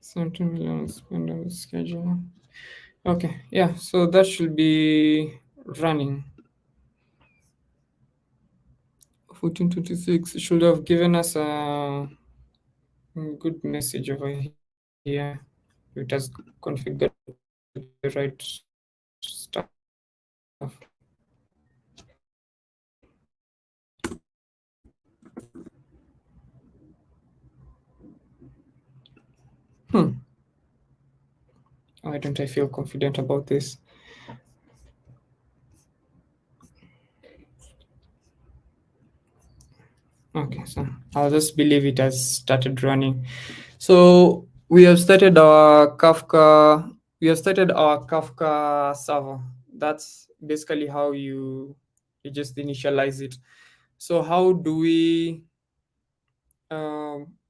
$17 spend on the schedule. Okay, yeah, so that should be running. 1426 should have given us a good message over here. It has configured the right stuff. Why don't I feel confident about this? Okay, so I'll just believe it has started running. So we have started our Kafka. We have started our Kafka server. That's basically how you just initialize it. So how do we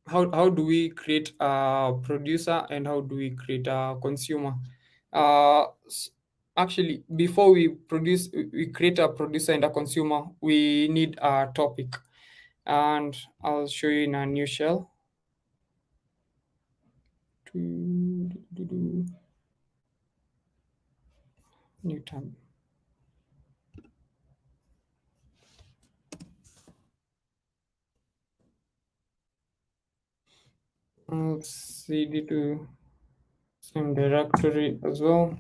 how do we create a producer and how do we create a consumer? Actually, before we create a producer and a consumer, we need a topic, and I'll show you in a new shell. New tab. I'll cd to same directory as well.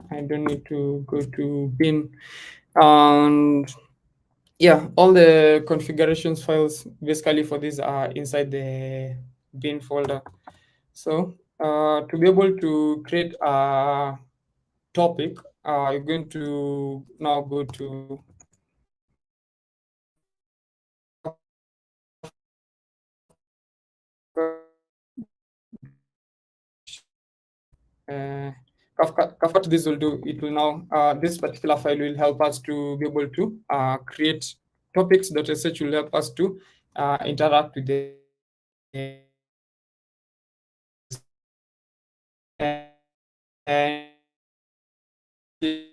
I don't need to go to bin, and yeah, all the configurations files basically for this are inside the bin folder. So to be able to create a topic, you're going to now go to Kafka. This will do. It will now this particular file will help us to be able to create topics.sh will help us to interact with the and to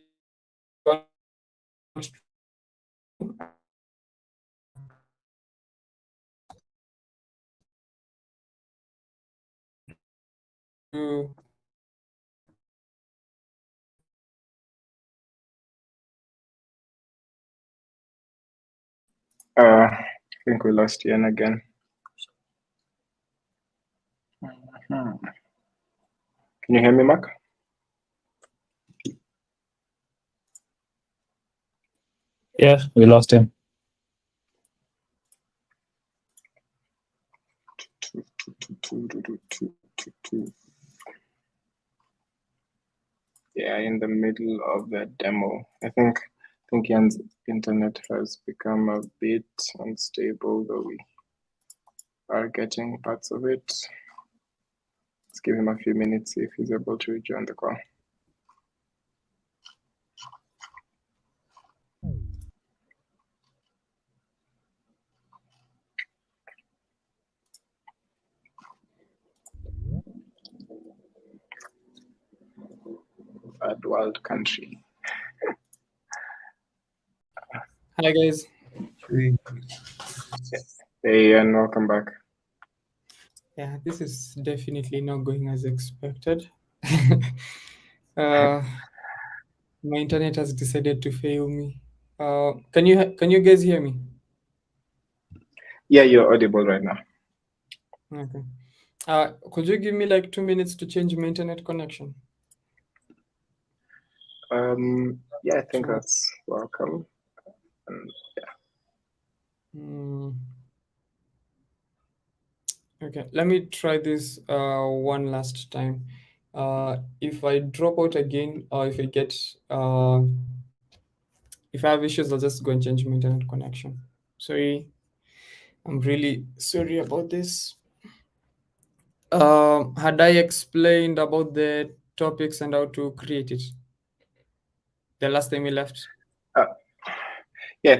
I think we lost Ian again. Can you hear me, Mark? Yeah, we lost him. Yeah, in the middle of the demo. I think Ian's internet has become a bit unstable, though we are getting parts of it. Let's give him a few minutes, see if he's able to rejoin the call. Third world country. hi guys. Hey, Ian, welcome back. Yeah, this is definitely not going as expected. My internet has decided to fail me. Can you guys hear me? Yeah, you're audible right now. Okay. Could you give me like 2 minutes to change my internet connection? Yeah, I think Sure. that's welcome. And Okay, let me try this one last time. If I drop out again, or if I get if I have issues, I'll just go and change my internet connection. Sorry, I'm really sorry about this. Had I explained about the topics and how to create it the last time we left? yeah, I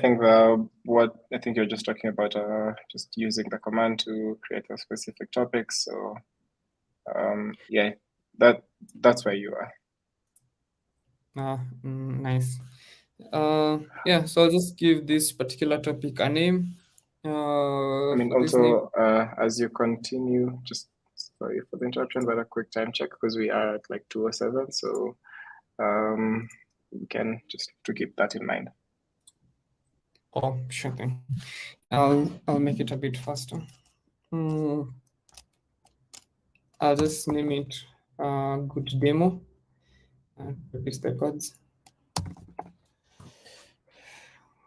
think you're just talking about just using the command to create a specific topic. So yeah, that's where you are. Nice. Yeah, so I'll just give this particular topic a name. I mean, For this name, also as you continue, just sorry for the interruption, but a quick time check because we are at like 2:07. So we can just to keep that in mind. oh, sure thing. I'll make it a bit faster. I'll just name it good demo and paste the codes.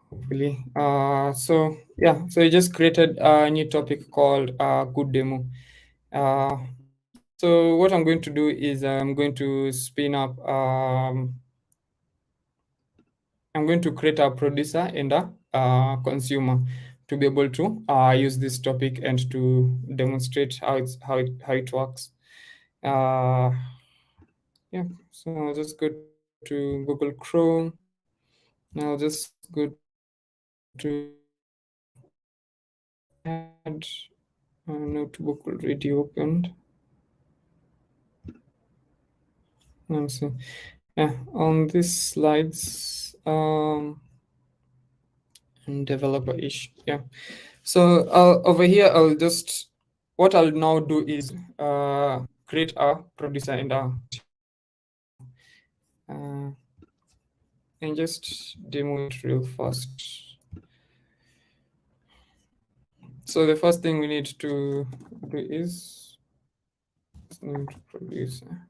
Hopefully. So yeah, so I just created a new topic called good demo. So what I'm going to do is I'm going to spin up. I'm going to create a producer and a consumer to be able to use this topic and to demonstrate how it works. Yeah, so I'll just go to Google Chrome. Now I'll just go to add a notebook already opened. Let's see. Yeah, on these slides, and developer-ish. Yeah. So over here, what I'll now do is create a producer and a and just demo it real fast. So the first thing we need to do is name producer,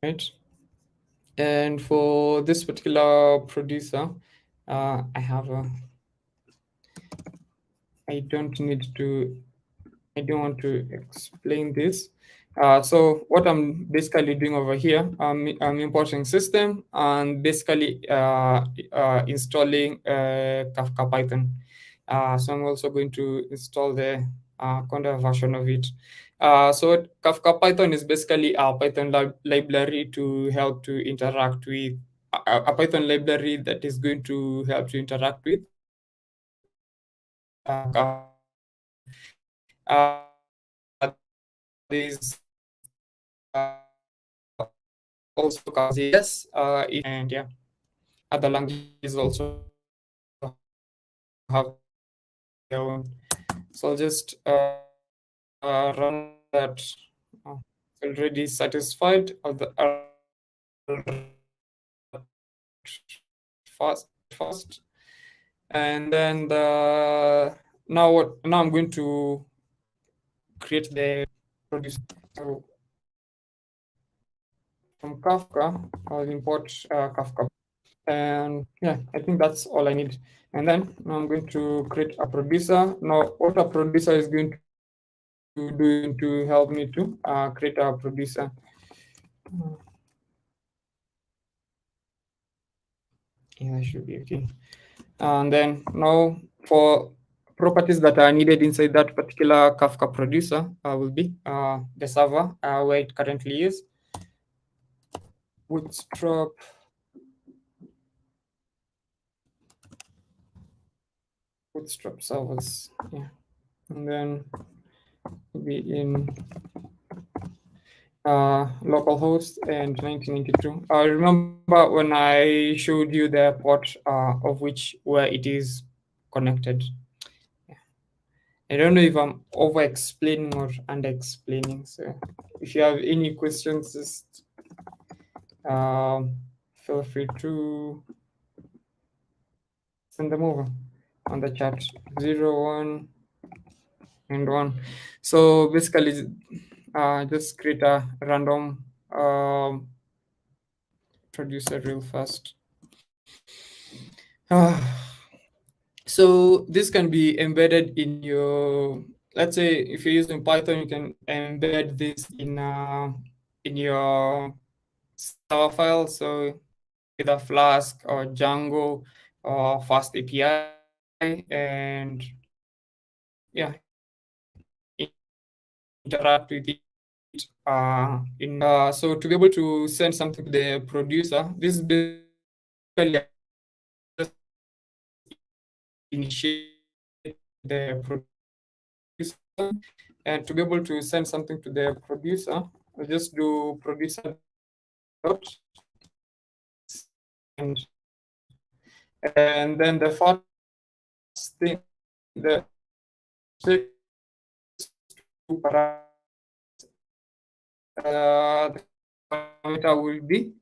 right? And for this particular producer, I have a. I don't want to explain this. So what I'm basically doing over here, I'm importing system and basically installing Kafka Python. So I'm also going to install the conda version of it. So Kafka Python is basically a Python library to help to interact with a Python library that is going to help to interact with there's also yes, and yeah, other languages also have their own. So I'll just run that. Already satisfied of the fast, and then now I'm going to create the producer. So from Kafka, I'll import Kafka. And yeah, I think that's all I need. And then I'm going to create a producer. Now, what a producer is going to do to help me to create a producer. Yeah, that should be okay. And then now for properties that are needed inside that particular Kafka producer will be the server where it currently is, Bootstrap, servers, yeah, and then be in localhost and 1992. I remember when I showed you the port of where it is connected. Yeah. I don't know if I'm over explaining or under explaining. So if you have any questions, just feel free to send them over on the chat. 0, 1, and 1. So basically, just create a random producer real fast. So this can be embedded in your, let's say if you're using Python, you can embed this in your server file. So either Flask or Django or Fast API, and yeah, interact with it. So to be able to send something to the producer, this is basically just initiate the producer, and to be able to send something to the producer, we'll just do producer dot send, and then the first thing, the the parameter will be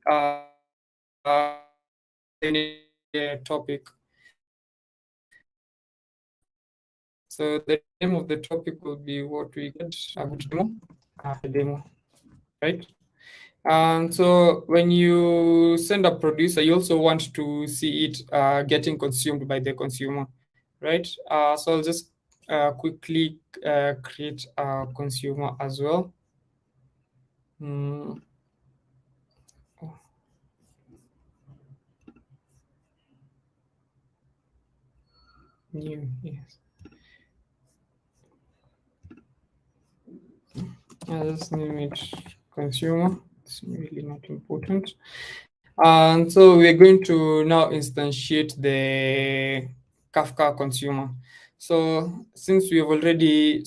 any topic. So the name of the topic will be what we get demo, right? And so when you send a producer, you also want to see it getting consumed by the consumer, right? So I'll just quickly create a consumer as well. New, yes. I'll just name it consumer. It's really not important. And so we're going to now instantiate the Kafka consumer. So since we have already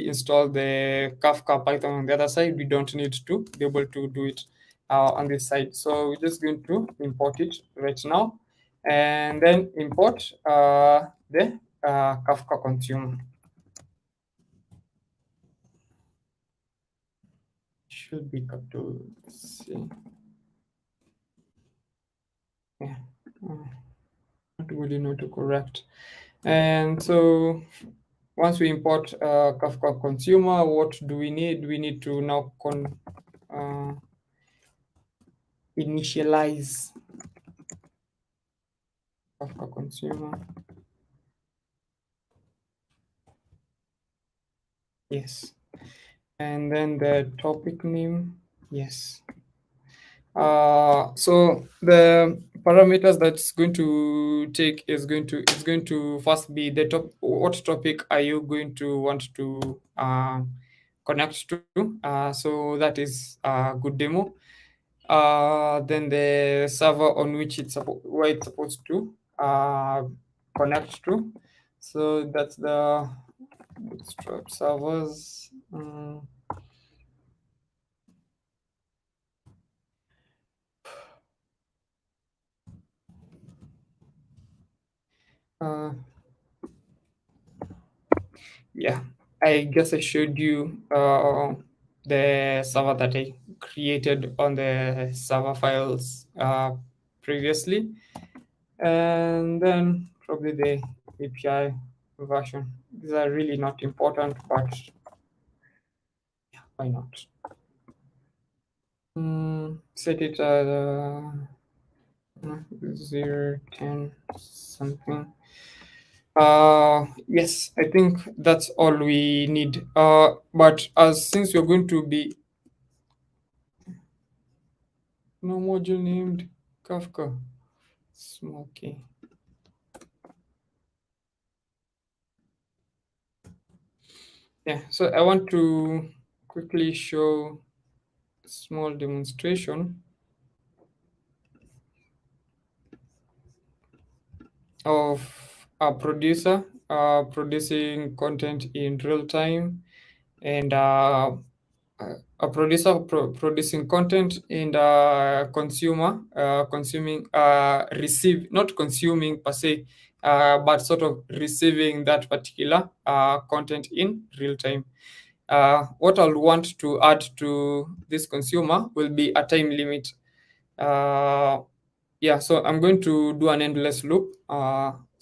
installed the Kafka Python on the other side, we don't need to be able to do it on this side. So we're just going to import it right now, and then import the Kafka consumer. Should be capital C. Yeah, not good enough to correct. And so once we import Kafka consumer, what do we need? We need to now initialize Kafka consumer. Yes. And then the topic name. Yes. So the parameters that's going to take is going to first be the top. What topic are you going to want to connect to? So that is a good demo. Then the server on which where it's supposed to connect to. So that's the Bootstrap servers. Yeah, I guess I showed you the server that I created on the server files previously, and then probably the API version. These are really not important, but yeah, why not? Set it at 0, 10, something. Yes, I think that's all we need. But since we're going to be no module named Kafka, Smoky. Yeah, so I want to quickly show a small demonstration of a producer producing content in real time and a producer producing content and consumer consuming not consuming per se, but sort of receiving that particular content in real time. What I'll want to add to this consumer will be a time limit. Yeah, so I'm going to do an endless loop.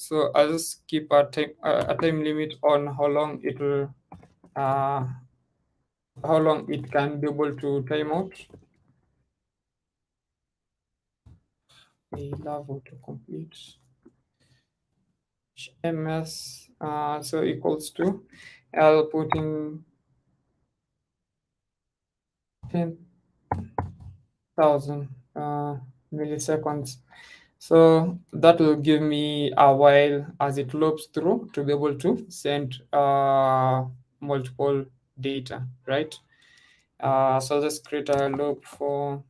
So I'll just keep a time limit on how long it will how long it can be able to time out. We love autocomplete. MS so equals to, I'll put in 10,000 milliseconds. So that will give me a while as it loops through to be able to send multiple data, right? So I'll just create a loop for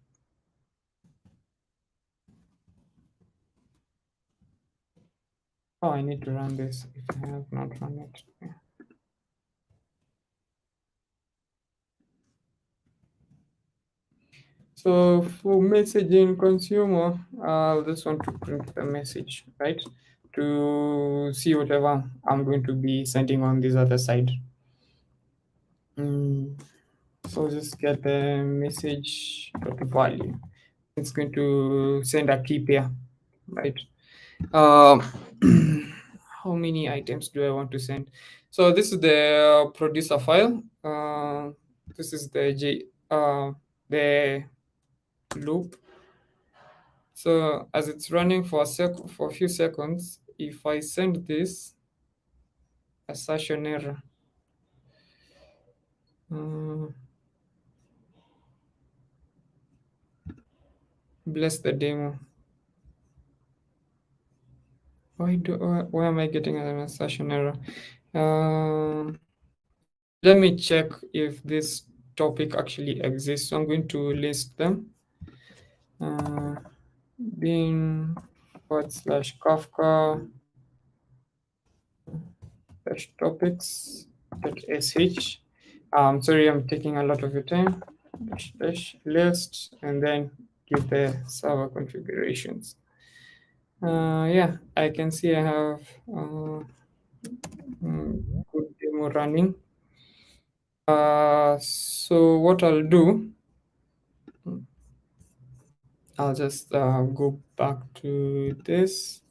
I need to run this if I have not run it. Yeah. So for messaging consumer, I just want to print the message, right? To see whatever I'm going to be sending on this other side. So just get the message value. It's going to send a key pair, right? How many items do I want to send? So this is the producer file. This is the the loop. So as it's running for a few seconds, if I send this assertion error, bless the demo. Why am I getting an assertion error? Let me check if this topic actually exists. So I'm going to list them. Bin /Kafka topics.sh. Sorry, I'm taking a lot of your time. List and then give the server configurations. Yeah, I can see I have good demo running. So what I'll do, I'll just go back to this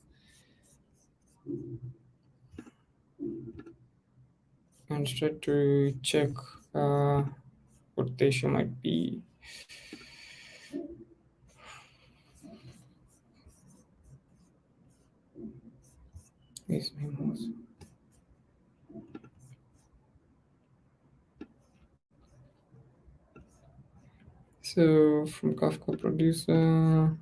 and try to check what the issue might be. Where's my mouse? So from Kafka producer,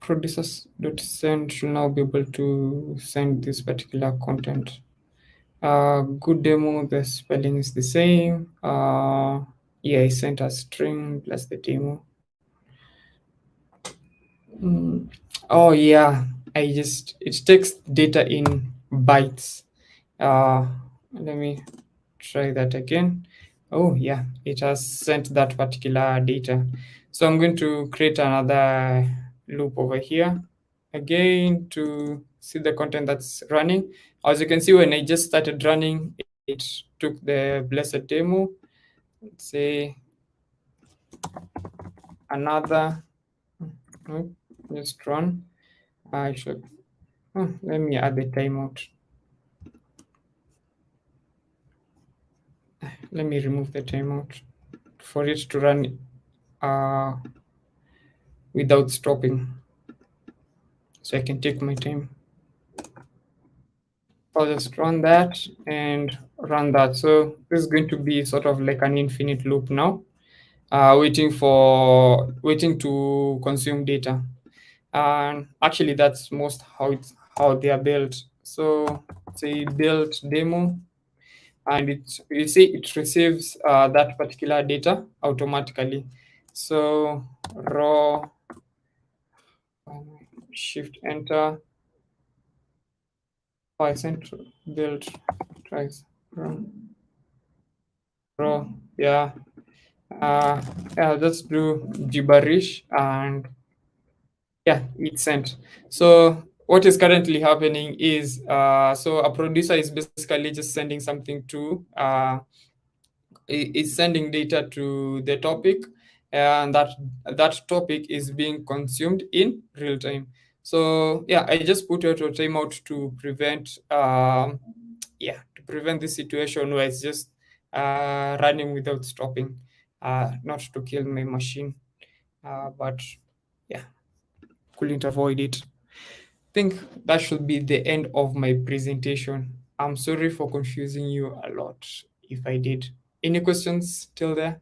producers.send should now be able to send this particular content. Good demo, the spelling is the same. Yeah, I sent a string plus the demo. Oh yeah, it takes data in bytes. Let me try that again. Oh yeah, it has sent that particular data. So I'm going to create another loop over here again to see the content that's running. As you can see, when I just started running, it took the blessed demo. Let's say another, just run. I should, let me add the timeout. Let me remove the timeout for it to run without stopping, so I can take my time. I'll just run that and run that. So this is going to be sort of like an infinite loop now, waiting to consume data. And actually, that's most how they are built. So say build demo, and you see it receives that particular data automatically. So raw, shift enter, Python build tries run raw. Yeah. Yeah, let's do gibberish and yeah, it's sent. So what is currently happening is so a producer is basically just sending something to is sending data to the topic, and that topic is being consumed in real time. So yeah, I just put auto timeout to prevent this situation where it's just running without stopping, not to kill my machine, but yeah, couldn't avoid it. I think that should be the end of my presentation. I'm sorry for confusing you a lot if I did. Any questions till there?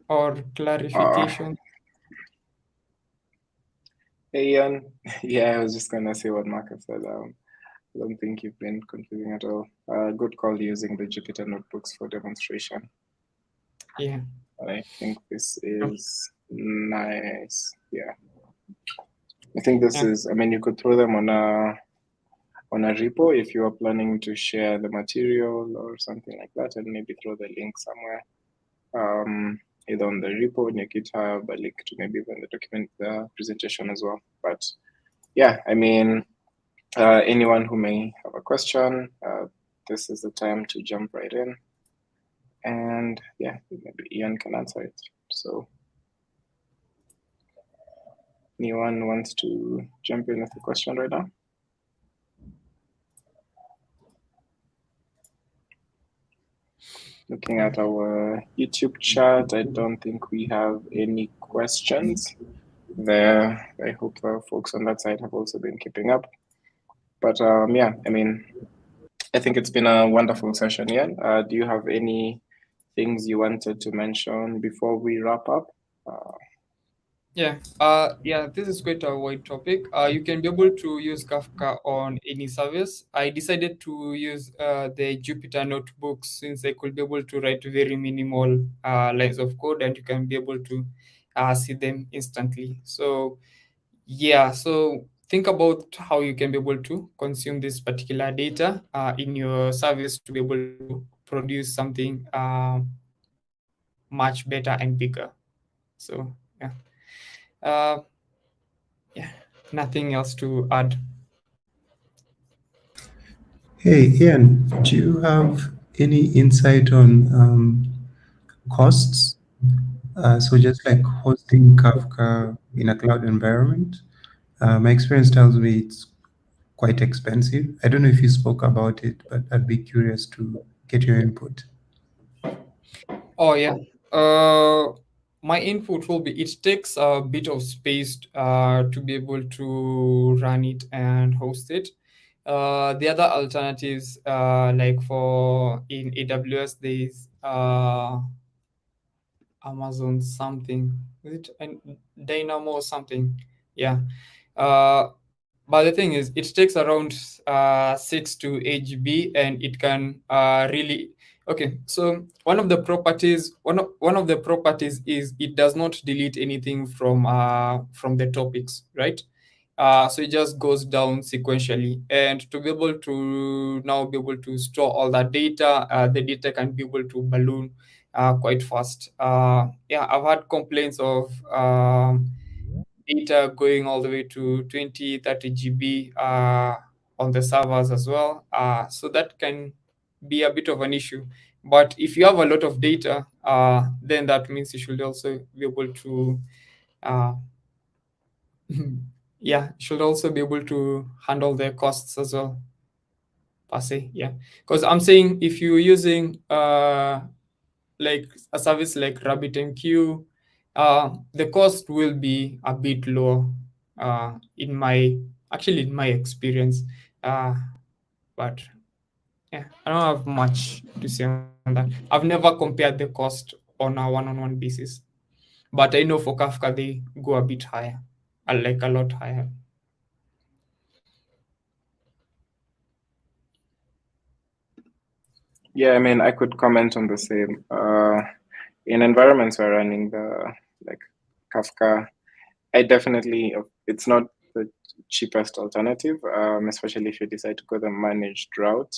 Or clarification? Hey, Ian. Yeah, I was just gonna say what Marcus said. I don't think you've been confusing at all. Good call using the Jupyter notebooks for demonstration. Yeah. I think this is nice. Yeah. I think this is, I mean, you could throw them on a repo if you are planning to share the material or something like that, and maybe throw the link somewhere. Either on the repo in your GitHub, a link to maybe even the document, the presentation as well. But yeah, I mean, anyone who may have a question, this is the time to jump right in. And yeah, maybe Ian can answer it. So anyone wants to jump in with a question right now? Looking at our YouTube chat, I don't think we have any questions there. I hope folks on that side have also been keeping up. But yeah, I mean, I think it's been a wonderful session, Ian. Do you have any things you wanted to mention before we wrap up? Yeah, this is quite a wide topic. You can be able to use Kafka on any service. I decided to use the Jupyter notebooks since I could be able to write very minimal lines of code, and you can be able to see them instantly. So yeah, so think about how you can be able to consume this particular data in your service to be able to produce something much better and bigger. So yeah, nothing else to add. Hey, Ian, do you have any insight on costs? So just like hosting Kafka in a cloud environment, my experience tells me it's quite expensive. I don't know if you spoke about it, but I'd be curious to get your input. Oh yeah. My input will be it takes a bit of space to be able to run it and host it. The other alternatives, like for in AWS, there's Amazon something. Is it Dynamo or something? Yeah. But the thing is, it takes around 6 to 8 GB, and it can really. Okay, so one of the properties is it does not delete anything from the topics, right? So it just goes down sequentially, and to be able to now be able to store all that data, the data can be able to balloon quite fast. Yeah, I've had complaints of data going all the way to 20, 30 GB on the servers as well. So that can be a bit of an issue. But if you have a lot of data, then that means you should also be able to, yeah, should also be able to handle the costs as well, per se. Yeah, because I'm saying if you're using like a service like RabbitMQ, the cost will be a bit lower in my experience. But yeah, I don't have much to say on that. I've never compared the cost on a one-on-one basis, but I know for Kafka they go a bit higher, like a lot higher. Yeah, I mean, I could comment on the same. in environments we're running the like Kafka, it's not the cheapest alternative, especially if you decide to go the managed route.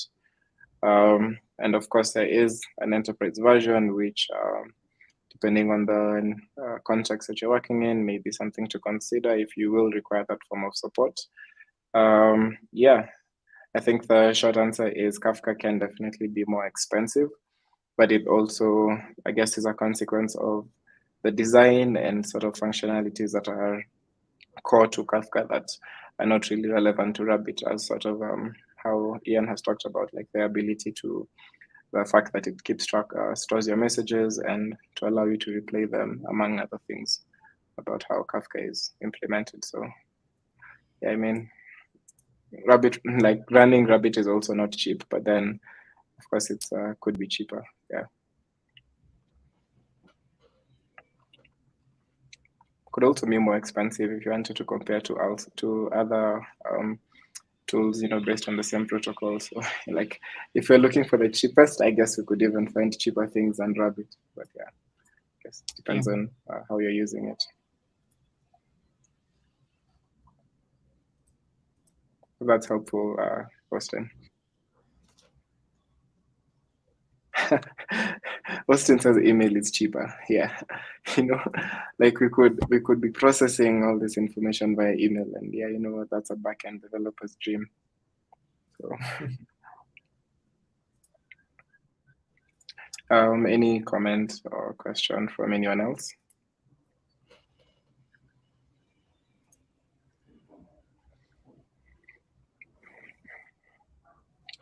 And of course, there is an enterprise version, which, depending on the context that you're working in, may be something to consider if you will require that form of support. Yeah, I think the short answer is Kafka can definitely be more expensive, but it also, I guess, is a consequence of the design and sort of functionalities that are core to Kafka that are not really relevant to Rabbit, as sort of how Ian has talked about, like the ability to, the fact that it keeps track, stores your messages, and to allow you to replay them, among other things about how Kafka is implemented. So yeah, I mean, Rabbit, like running Rabbit is also not cheap, but then of course it could be cheaper. Yeah. Could also be more expensive if you wanted to compare to other tools, based on the same protocol. So like if you're looking for the cheapest, I guess we could even find cheaper things than Rabbit. But yeah, I guess it depends on how you're using it. So that's helpful, Austin. Austin says email is cheaper. Yeah, like we could be processing all this information via email, and yeah, that's a backend developer's dream. So, any comment or question from anyone else?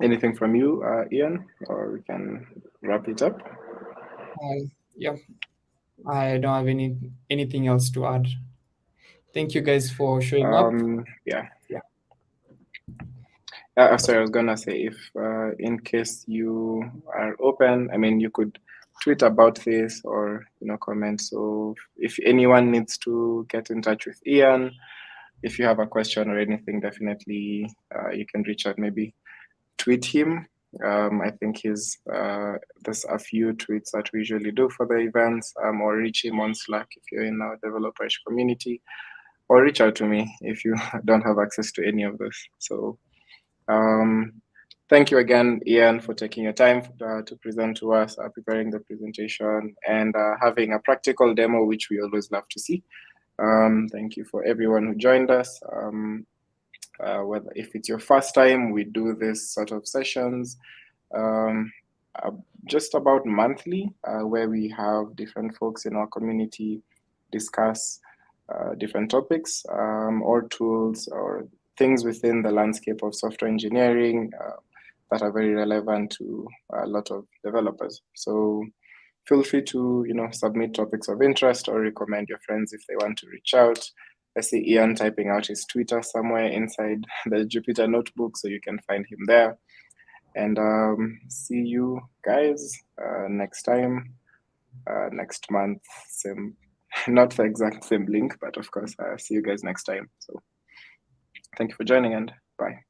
Anything from you, Ian, or we can wrap it up? Yeah, I don't have anything else to add. Thank you guys for showing up. Yeah. Sorry, I was gonna say, if in case you are open, I mean, you could tweet about this or comment. So if anyone needs to get in touch with Ian, if you have a question or anything, definitely you can reach out. Maybe tweet him. I think there's a few tweets that we usually do for the events, or reach him on Slack if you're in our developerISH community, or reach out to me if you don't have access to any of this. So thank you again, Ian, for taking your time to present to us, preparing the presentation, and having a practical demo, which we always love to see. Thank you for everyone who joined us. Whether if it's your first time, we do this sort of sessions just about monthly, where we have different folks in our community discuss different topics or tools or things within the landscape of software engineering that are very relevant to a lot of developers. So feel free to submit topics of interest or recommend your friends if they want to reach out. I see Ian typing out his Twitter somewhere inside the Jupyter notebook, so you can find him there. And see you guys next time, next month, same, not the exact same link, but of course, see you guys next time. So thank you for joining, and bye.